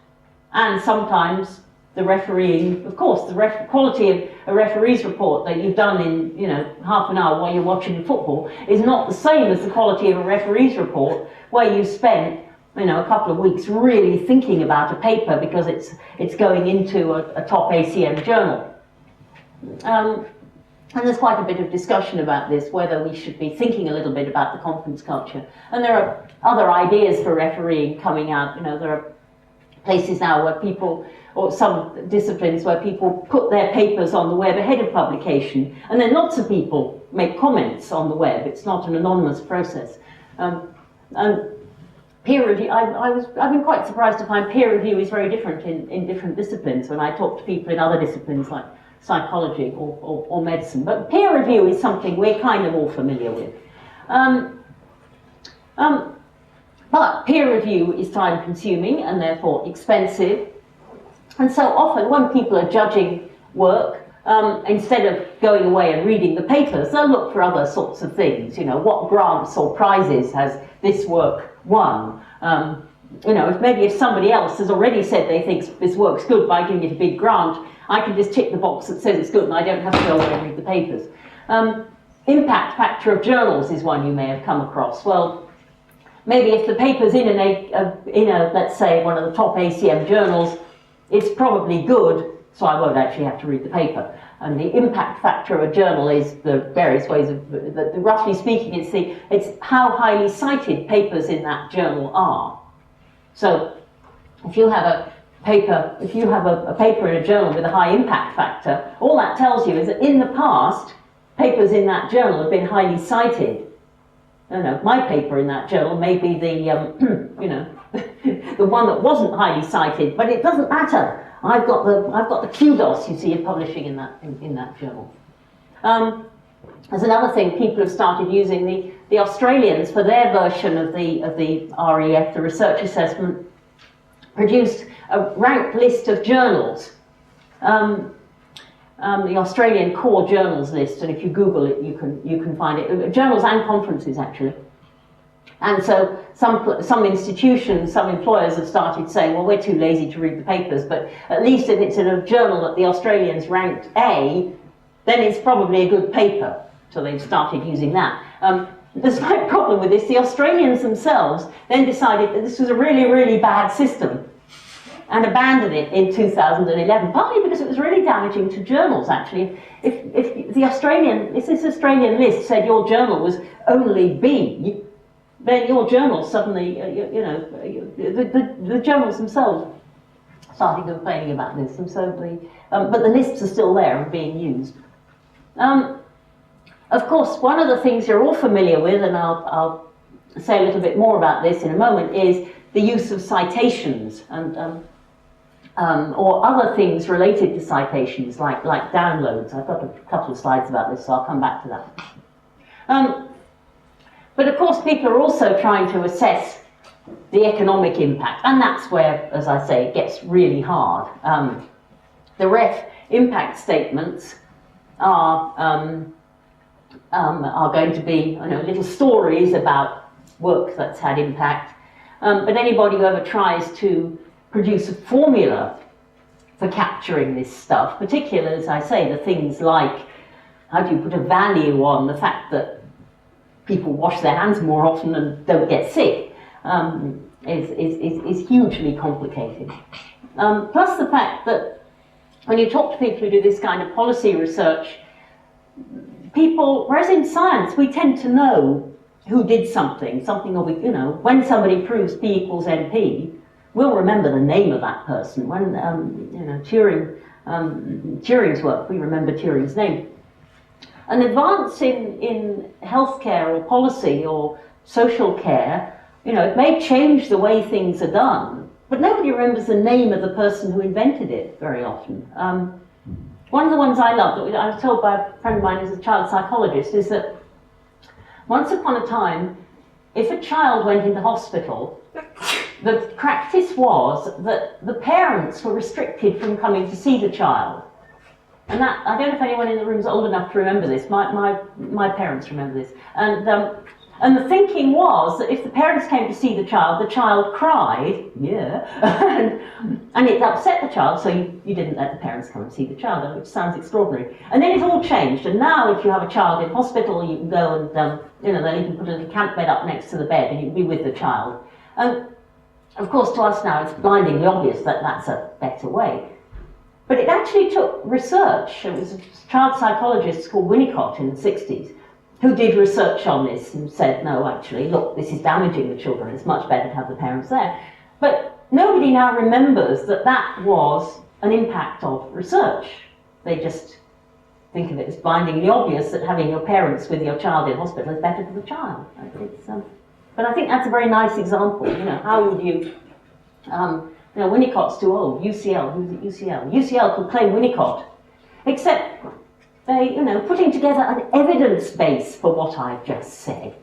and sometimes the refereeing, of course, the quality of a referee's report that you've done in half an hour while you're watching football is not the same as the quality of a referee's report where you spent a couple of weeks really thinking about a paper because it's going into a top ACM journal. And there's quite a bit of discussion about this, whether we should be thinking a little bit about the conference culture. And there are other ideas for refereeing coming out. There are places now where people, or some disciplines where people put their papers on the web ahead of publication, and then lots of people make comments on the web. It's not an anonymous process. And peer review, I've been quite surprised to find peer review is very different in different disciplines when I talk to people in other disciplines like psychology or medicine. But peer review is something we're kind of all familiar with. But peer review is time consuming and therefore expensive. And so often when people are judging work, instead of going away and reading the papers, they'll look for other sorts of things. What grants or prizes has this work won? If somebody else has already said they think this work's good by giving it a big grant, I can just tick the box that says it's good and I don't have to go away and read the papers. Impact factor of journals is one you may have come across. Well, maybe if the paper's in let's say, one of the top ACM journals, it's probably good, so I won't actually have to read the paper. And the impact factor of a journal is the various ways of, roughly speaking, it's how highly cited papers in that journal are. So if you have a paper in a journal with a high impact factor, all that tells you is that in the past, papers in that journal have been highly cited. My paper in that journal may be the the one that wasn't highly cited, but it doesn't matter. I've got the kudos, you see, of publishing in that journal. There's another thing, people have started using the Australians for their version of the REF, the research assessment, produced a ranked list of journals. The Australian core journals list, and if you Google it, you can find it. Journals and conferences, actually. And so some institutions, some employers have started saying, well, we're too lazy to read the papers, but at least if it's in a journal that the Australians ranked A, then it's probably a good paper. So they've started using that. There's a slight problem with this. The Australians themselves then decided that this was a really, really bad system. and abandoned it in 2011, partly because it was really damaging to journals, actually. If this Australian list said your journal was only B, then your journal suddenly, the journals themselves started complaining about this, and so but the lists are still there and being used. Of course, one of the things you're all familiar with, and I'll say a little bit more about this in a moment, is the use of citations and or other things related to citations, like downloads. I've got a couple of slides about this, so I'll come back to that. But of course, people are also trying to assess the economic impact, and that's where, as I say, it gets really hard. The REF impact statements are going to be little stories about work that's had impact, but anybody who ever tries to produce a formula for capturing this stuff, particularly, as I say, the things like how do you put a value on the fact that people wash their hands more often and don't get sick, is hugely complicated. Plus the fact that when you talk to people who do this kind of policy research, whereas in science we tend to know who did something, when somebody proves P equals NP, we'll remember the name of that person. When Turing's work, we remember Turing's name. An advance in healthcare or policy or social care, it may change the way things are done, but nobody remembers the name of the person who invented it very often. One of the ones I love, that I was told by a friend of mine who's a child psychologist, is that once upon a time, if a child went into hospital, the practice was that the parents were restricted from coming to see the child. And that, I don't know if anyone in the room is old enough to remember this. My parents remember this. And the thinking was that if the parents came to see the child cried, and it upset the child, so you didn't let the parents come and see the child, which sounds extraordinary. And then it all changed, and now if you have a child in hospital, you can go and, then you can put a little camp bed up next to the bed and you can be with the child. And of course, to us now, it's blindingly obvious that that's a better way. But it actually took research. It was a child psychologist called Winnicott in the 60s who did research on this and said, no, actually, look, this is damaging the children. It's much better to have the parents there. But nobody now remembers that that was an impact of research. They just think of it as blindingly obvious that having your parents with your child in hospital is better for the child. But I think that's a very nice example. How would you... Winnicott's too old. UCL, who's at UCL? UCL could claim Winnicott, except they, putting together an evidence base for what I've just said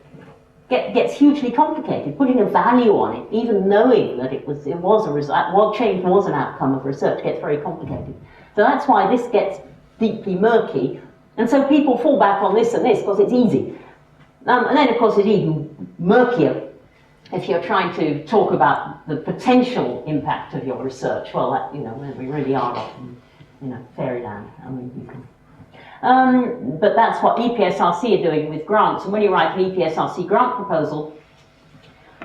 gets hugely complicated. Putting a value on it, even knowing that it was a result, what change was an outcome of research, gets very complicated. So that's why this gets deeply murky, and so people fall back on this and this because it's easy. And then, of course, it's even murkier if you're trying to talk about the potential impact of your research. Well, that, we really are often, fairyland. But that's what EPSRC are doing with grants. And when you write an EPSRC grant proposal,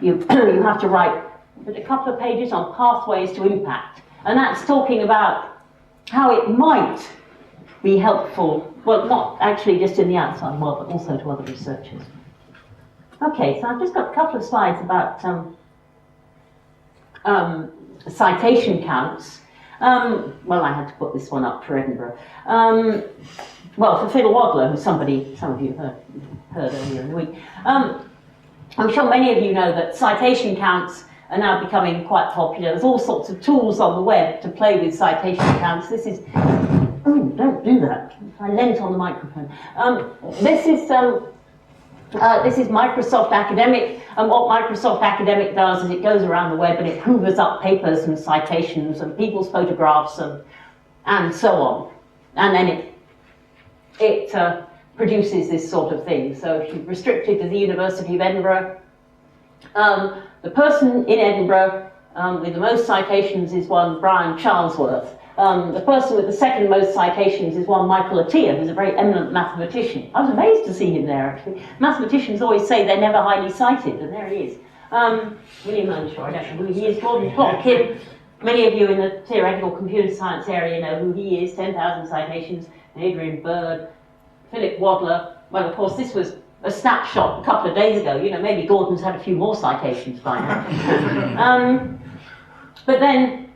you have to write a couple of pages on pathways to impact. And that's talking about how it might be helpful, well, not actually just in the outside world, but also to other researchers. Okay, so I've just got a couple of slides about citation counts. Well, I had to put this one up for Edinburgh. For Phil Wadler, who some of you heard earlier in the week. I'm sure many of you know that citation counts are now becoming quite popular. There's all sorts of tools on the web to play with citation counts. This is... Oh, don't do that. I leant on the microphone. This is Microsoft Academic, and what Microsoft Academic does is it goes around the web and it hoovers up papers and citations and people's photographs and so on. And then it produces this sort of thing. So if you restrict it to the University of Edinburgh, the person in Edinburgh with the most citations is one Brian Charlesworth. The person with the second most citations is one Michael Atiyah, who's a very eminent mathematician. I was amazed to see him there, actually. Mathematicians always say they're never highly cited, and there he is. William Earnshaw, I don't know who he is. Gordon Plotkin, Many of you in the theoretical computer science area know who he is, 10,000 citations, Adrian Bird, Philip Wadler. Well, of course, this was a snapshot a couple of days ago. You know, maybe Gordon's had a few more citations by now. But then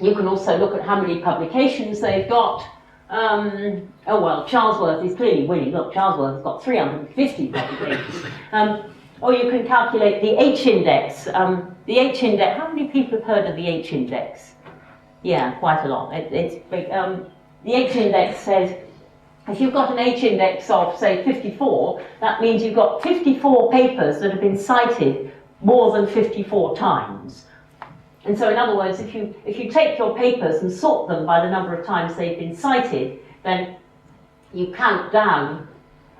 you can also look at how many publications they've got. Oh, well, Charlesworth is clearly winning. Look, Charlesworth has got 350 publications. Or you can calculate the H-index. The H-index, how many people have heard of the H-index? Yeah, quite a lot. It's big. The H-index says, if you've got an H-index of, say, 54, that means you've got 54 papers that have been cited more than 54 times. And so, in other words, if you take your papers and sort them by the number of times they've been cited, then you count down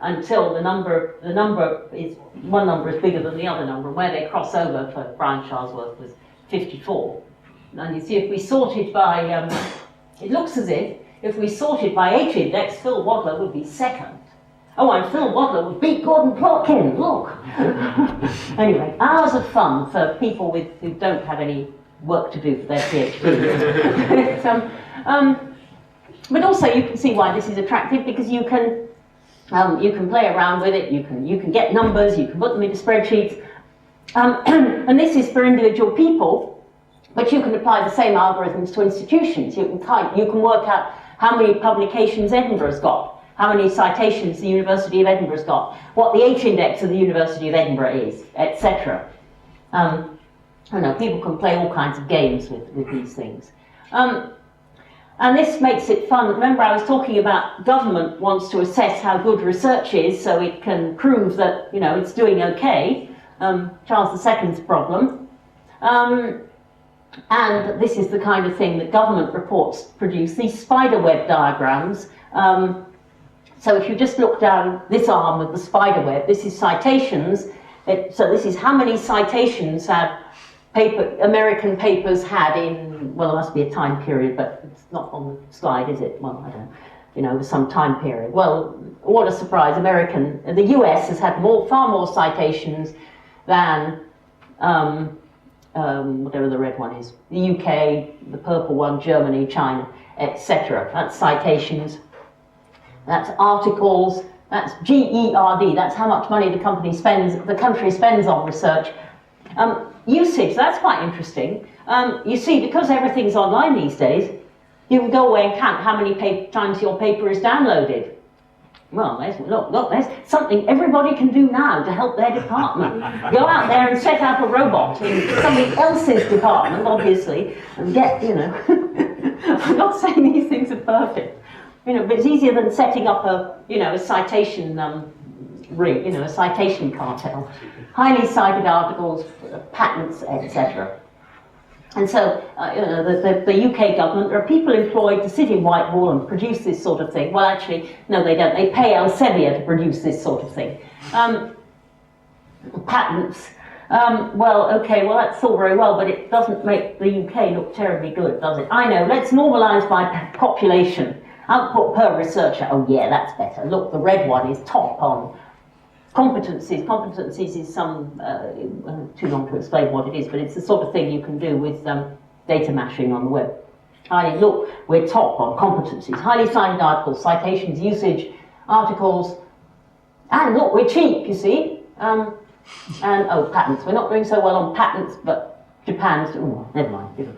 until the number is, one number is bigger than the other number, and where they cross over for Brian Charlesworth was 54. And you see, if we sorted by, it looks as if we sorted by H-index, Phil Wadler would be second. Oh, and Phil Wadler would beat Gordon Plotkin, look! Anyway, hours of fun for people who don't have any work to do for their PhD. But also you can see why this is attractive, because you can play around with it, you can get numbers, you can put them into spreadsheets. And this is for individual people, but you can apply the same algorithms to institutions. You can work out how many publications Edinburgh's got, how many citations the University of Edinburgh's got, what the H-index of the University of Edinburgh is, etc. I know, people can play all kinds of games with these things. And this makes it fun. Remember, I was talking about government wants to assess how good research is so it can prove that, you know, it's doing okay. Charles II's problem. And this is the kind of thing that government reports produce, these spider web diagrams. So if you just look down this arm of the spider web, this is citations. So this is how many citations have American papers had in, well, there must be a time period, but it's not on the slide, is it? Well, I don't know, you know, some time period. Well, what a surprise, the US has had far more citations than, whatever the red one is, the UK, the purple one, Germany, China, etc. That's citations, that's articles, that's GERD, that's how much money the country spends on research. Usage, that's quite interesting. You see, because everything's online these days, you can go away and count how many times your paper is downloaded. Well, look, there's something everybody can do now to help their department. Go out there and set up a robot in somebody else's department, obviously, and get, you know, I'm not saying these things are perfect, you know, but it's easier than setting up a citation ring, you know, a citation cartel. Highly cited articles, patents, etc. And so, you know, the UK government, there are people employed to sit in Whitehall and produce this sort of thing. Well, actually, no, they don't. They pay Elsevier to produce this sort of thing. Patents. Well, okay, well, that's all very well, but it doesn't make the UK look terribly good, does it? I know, let's normalise by population. Output per researcher. Oh, yeah, that's better. Look, the red one is top on competencies. Competencies is some, too long to explain what it is, but it's the sort of thing you can do with data mashing on the web. Look, we're top on competencies. Highly cited articles, citations, usage, articles, and look, we're cheap, you see. And, oh, patents. We're not doing so well on patents, but Japan's, oh, never mind.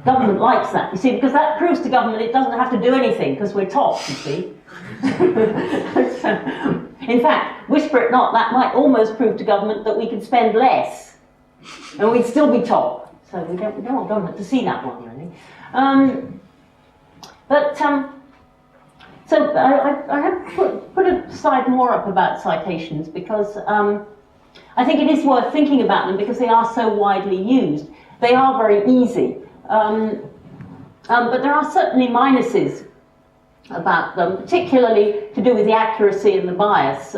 Government likes that, you see, because that proves to government it doesn't have to do anything, because we're top, you see. So, in fact, whisper it not, that might almost prove to government that we could spend less and we'd still be top. So we don't want government to see that one, really. So I have put a slide more up about citations because I think it is worth thinking about them because they are so widely used. They are very easy. But there are certainly minuses about them, particularly to do with the accuracy and the bias.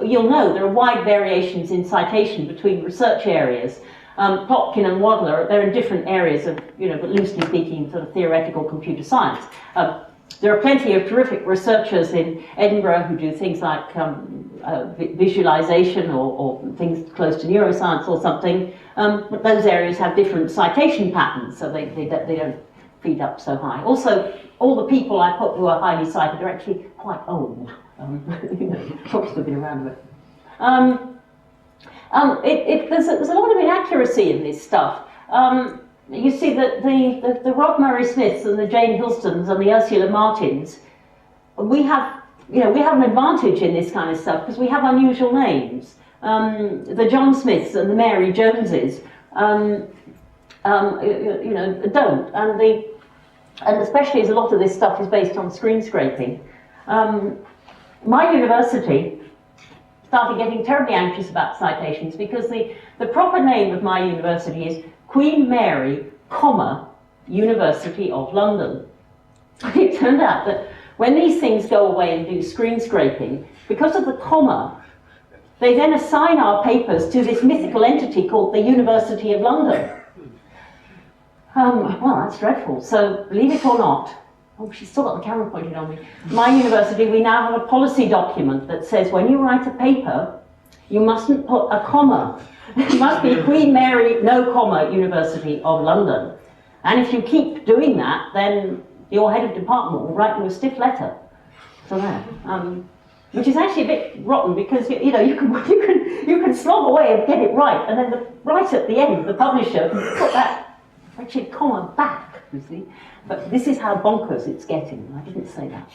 You'll know there are wide variations in citation between research areas. Plotkin and Wadler, they're in different areas of, but loosely speaking, sort of theoretical computer science. There are plenty of terrific researchers in Edinburgh who do things like visualization or things close to neuroscience or something, but those areas have different citation patterns, so they don't feed up so high. Also, all the people I put who are highly cited are actually quite old. Folks have been around a bit. There's a lot of inaccuracy in this stuff. You see that the Rod Murray Smiths and the Jane Hilstons and the Ursula Martins, we have an advantage in this kind of stuff because we have unusual names. The John Smiths and the Mary Joneses, don't, and especially as a lot of this stuff is based on screen scraping. My university started getting terribly anxious about citations because the proper name of my university is Queen Mary, University of London. It turned out that when these things go away and do screen scraping, because of the comma, they then assign our papers to this mythical entity called the University of London. Well, that's dreadful. So, believe it or not, oh, she's still got the camera pointed on me. My university, we now have a policy document that says when you write a paper, you mustn't put a comma. It must be Queen Mary, no comma, University of London. And if you keep doing that, then your head of department will write you a stiff letter. So there. Which is actually a bit rotten because you can slog away and get it right, and then right at the end, the publisher can put that wretched comma back, you see. But this is how bonkers it's getting. I didn't say that.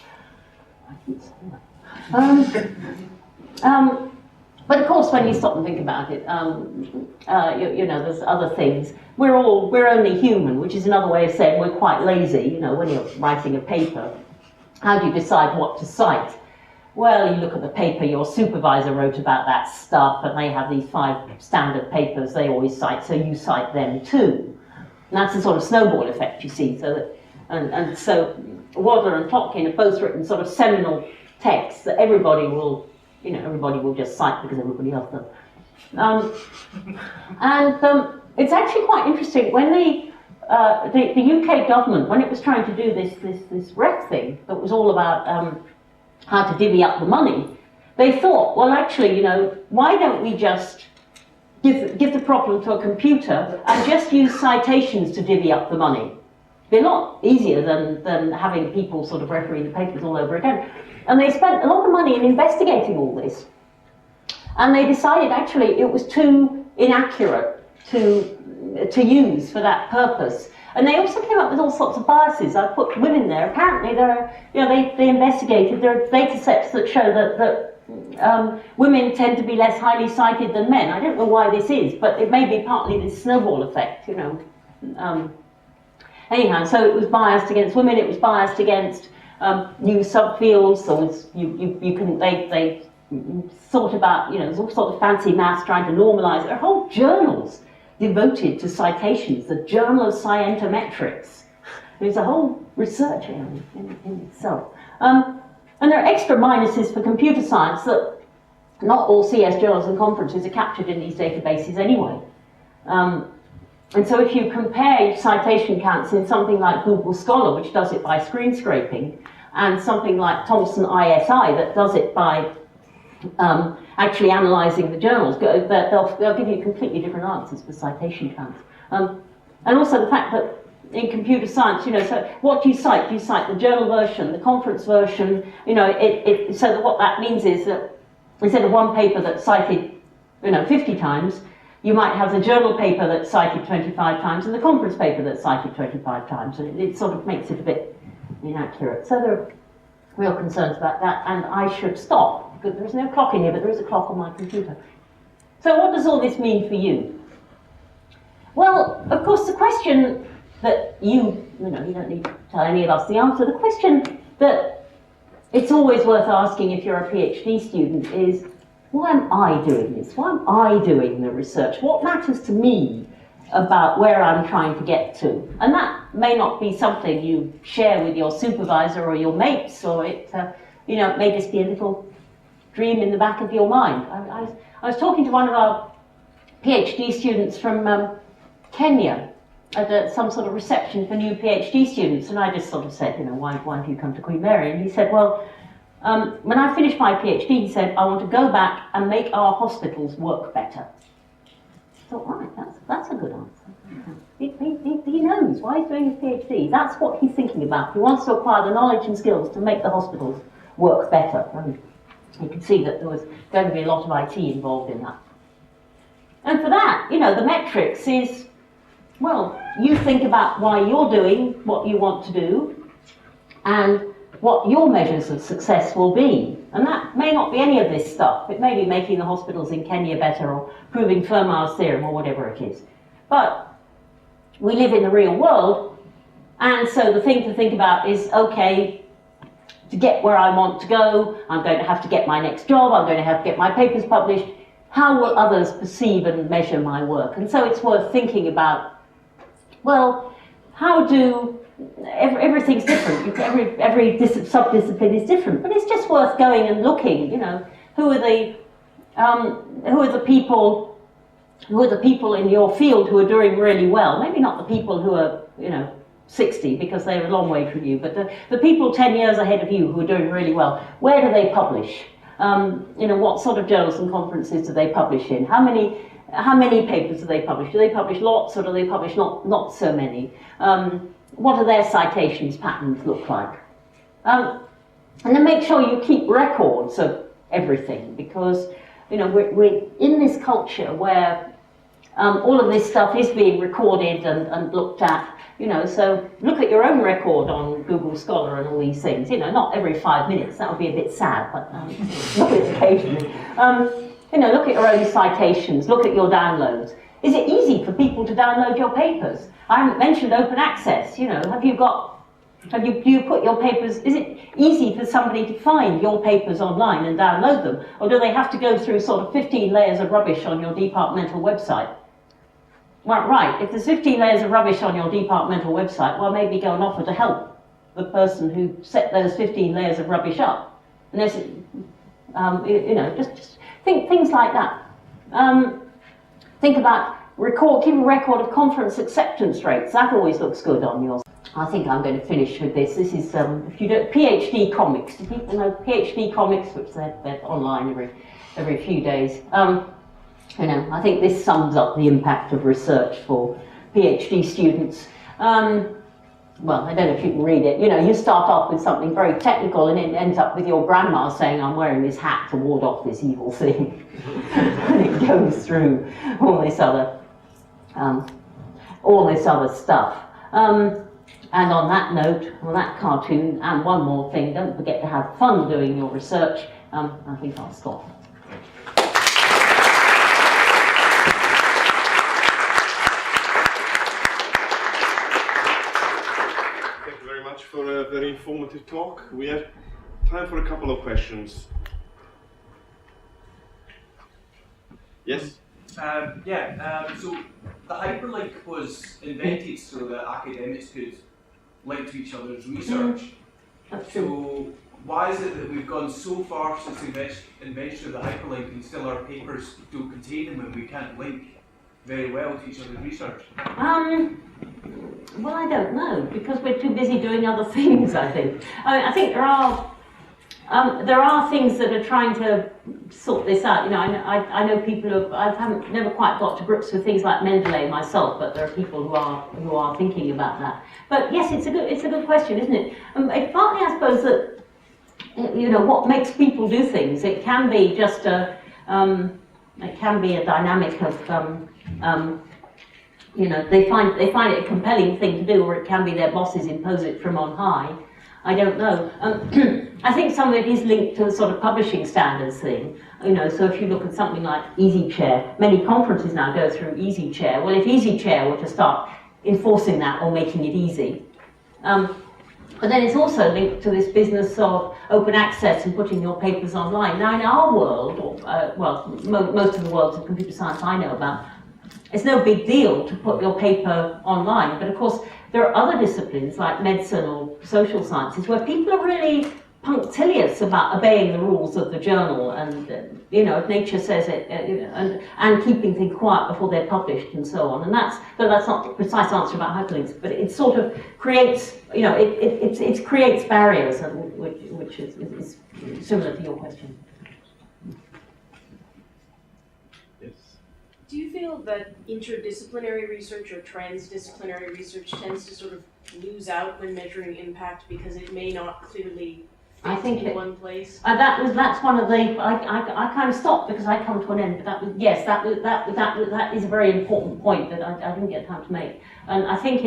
But of course, when you stop and think about it, there's other things. We're only human, which is another way of saying we're quite lazy. When you're writing a paper, how do you decide what to cite? Well, you look at the paper your supervisor wrote about that stuff, and they have these 5 standard papers they always cite, so you cite them too. And that's the sort of snowball effect, you see. So Wadler and Plotkin have both written sort of seminal texts that everybody will just cite because everybody else does. It's actually quite interesting when the UK government, when it was trying to do this REF thing that was all about how to divvy up the money, they thought, well, actually, why don't we just give the problem to a computer and just use citations to divvy up the money? They're a lot easier than having people sort of referee the papers all over again. And they spent a lot of money in investigating all this. And they decided actually it was too inaccurate to use for that purpose. And they also came up with all sorts of biases. I put women there. Apparently they investigated, there are data sets that show that women tend to be less highly cited than men. I don't know why this is, but it may be partly this snowball effect, Anyhow, so it was biased against women, it was biased against new subfields. So they thought about, there's all sorts of fancy maths trying to normalize. There are whole journals devoted to citations, the Journal of Scientometrics. There's a whole research area in itself. And there are extra minuses for computer science that not all CS journals and conferences are captured in these databases anyway. And so if you compare citation counts in something like Google Scholar, which does it by screen scraping, and something like Thomson ISI that does it by actually analysing the journals, they'll give you completely different answers for citation counts. And also the fact that in computer science, so what do you cite? Do you cite the journal version, the conference version? So that what that means is that instead of one paper that's cited 50 times, you might have the journal paper that's cited 25 times and the conference paper that's cited 25 times, and it sort of makes it a bit inaccurate. So there are real concerns about that, and I should stop, because there is no clock in here, but there is a clock on my computer. So what does all this mean for you? Well, of course, the question that you don't need to tell any of us the answer, the question that it's always worth asking if you're a PhD student is, why am I doing this? Why am I doing the research? What matters to me about where I'm trying to get to? And that may not be something you share with your supervisor or your mates, or it may just be a little dream in the back of your mind. I was talking to one of our PhD students from Kenya, some sort of reception for new PhD students, and I just sort of said, you know, why have you come to Queen Mary? And he said, well, when I finish my PhD, he said, I want to go back and make our hospitals work better. I thought, right, that's a good answer. He knows why he's doing his PhD. That's what he's thinking about. He wants to acquire the knowledge and skills to make the hospitals work better. And you could see that there was going to be a lot of IT involved in that. And for that, you know, the metrics is, well, you think about why you're doing what you want to do and what your measures of success will be. And that may not be any of this stuff. It may be making the hospitals in Kenya better or proving Fermat's theorem or whatever it is. But we live in the real world, and so the thing to think about is, okay, to get where I want to go, I'm going to have to get my next job, I'm going to have to get my papers published. How will others perceive and measure my work? And so it's worth thinking about, well, how do, everything's different, every sub-discipline is different, but it's just worth going and looking, you know, who are the people in your field who are doing really well? Maybe not the people who are, you know, 60 because they're a long way from you, but the people 10 years ahead of you who are doing really well. Where do they publish? You know, what sort of journals and conferences do they publish in? How many papers do they publish? Do they publish lots or do they publish not so many? What do their citations patterns look like? And then make sure you keep records of everything, because you know, we're in this culture where all of this stuff is being recorded and looked at, you know, so look at your own record on Google Scholar and all these things, you know, not every 5 minutes, that would be a bit sad, but look at it occasionally. You know, look at your own citations, look at your downloads. Is it easy for people to download your papers? I haven't mentioned open access, you know, do you put your papers, is it easy for somebody to find your papers online and download them? Or do they have to go through sort of 15 layers of rubbish on your departmental website? Well, right, if there's 15 layers of rubbish on your departmental website, well, maybe go and offer to help the person who set those 15 layers of rubbish up. And there's, you know, just think things like that. Think about keep a record of conference acceptance rates. That always looks good on yours. I think I'm going to finish with this. This is, if you do PhD comics. Do people know PhD comics, which they're online every few days? You know, I think this sums up the impact of research for PhD students. Well, I don't know if you can read it. You know, you start off with something very technical and it ends up with your grandma saying, I'm wearing this hat to ward off this evil thing. And it goes through all this other stuff. And on that note, on that cartoon, and one more thing, don't forget to have fun doing your research. I think I'll stop. Thank you very much for a very informative talk. We have time for a couple of questions. Yes? So the hyperlink was invented so that academics could link to each other's research. So why is it that we've gone so far since the invention of the hyperlink and still our papers don't contain them and we can't link very well to each other's research? Well, I don't know, because we're too busy doing other things, I think. I think there are things that are trying to sort this out. You know, I know people who haven't never quite got to grips with things like Mendeley myself, but there are people who are thinking about that. But yes, it's a good question, isn't it? It's partly, I suppose, that you know what makes people do things. It can be just a dynamic of you know, they find it a compelling thing to do, or it can be their bosses impose it from on high. I don't know. I think some of it is linked to the sort of publishing standards thing. You know, so if you look at something like EasyChair, many conferences now go through EasyChair. Well, if EasyChair were to start enforcing that or making it easy. But then it's also linked to this business of open access and putting your papers online. Now, in our world, most of the worlds of computer science I know about, it's no big deal to put your paper online. But of course, there are other disciplines like medicine or social sciences where people are really punctilious about obeying the rules of the journal, and if nature says it, and keeping things quiet before they're published and so on. And that's not the precise answer about hyperlinks, but it sort of creates, it creates barriers, which is similar to your question. Yes. Do you feel that interdisciplinary research or transdisciplinary research tends to sort of lose out when measuring impact because it may not clearly fit in one place? That's one of the. I kind of stopped because I come to an end. But that is a very important point that I didn't get time to make. And I think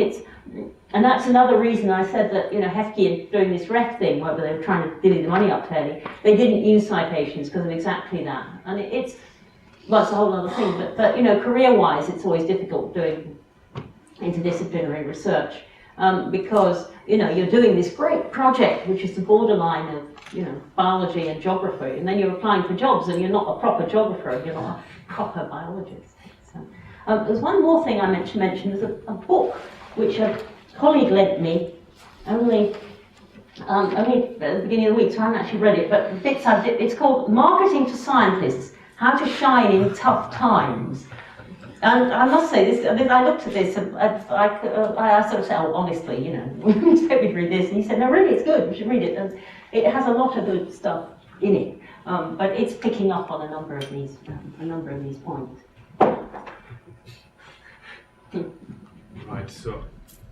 and that's another reason I said that Hefke doing this ref thing, where they were trying to divvy the money up fairly, they didn't use citations because of exactly that. And it's a whole other thing. But career-wise, it's always difficult doing interdisciplinary research. Because you're doing this great project, which is the borderline of biology and geography, and then you're applying for jobs, and you're not a proper geographer, you're not a proper biologist. So, there's one more thing I meant to mention. There's a book which a colleague lent me only at the beginning of the week, so I haven't actually read it. But it's called "Marketing for Scientists: How to Shine in Tough Times." And I must say this. I looked at this, and I sort of said, "Oh, honestly, we don't read this." And he said, "No, really, it's good. You should read it." And it has a lot of good stuff in it, but it's picking up on a number of these points. Right. So,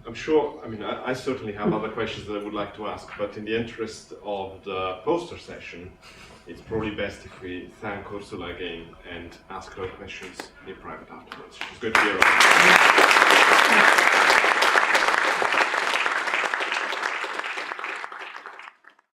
I'm sure. I certainly have other questions that I would like to ask, but in the interest of the poster session, it's probably best if we thank Ursula again and ask her questions in private afterwards. She's going to be around.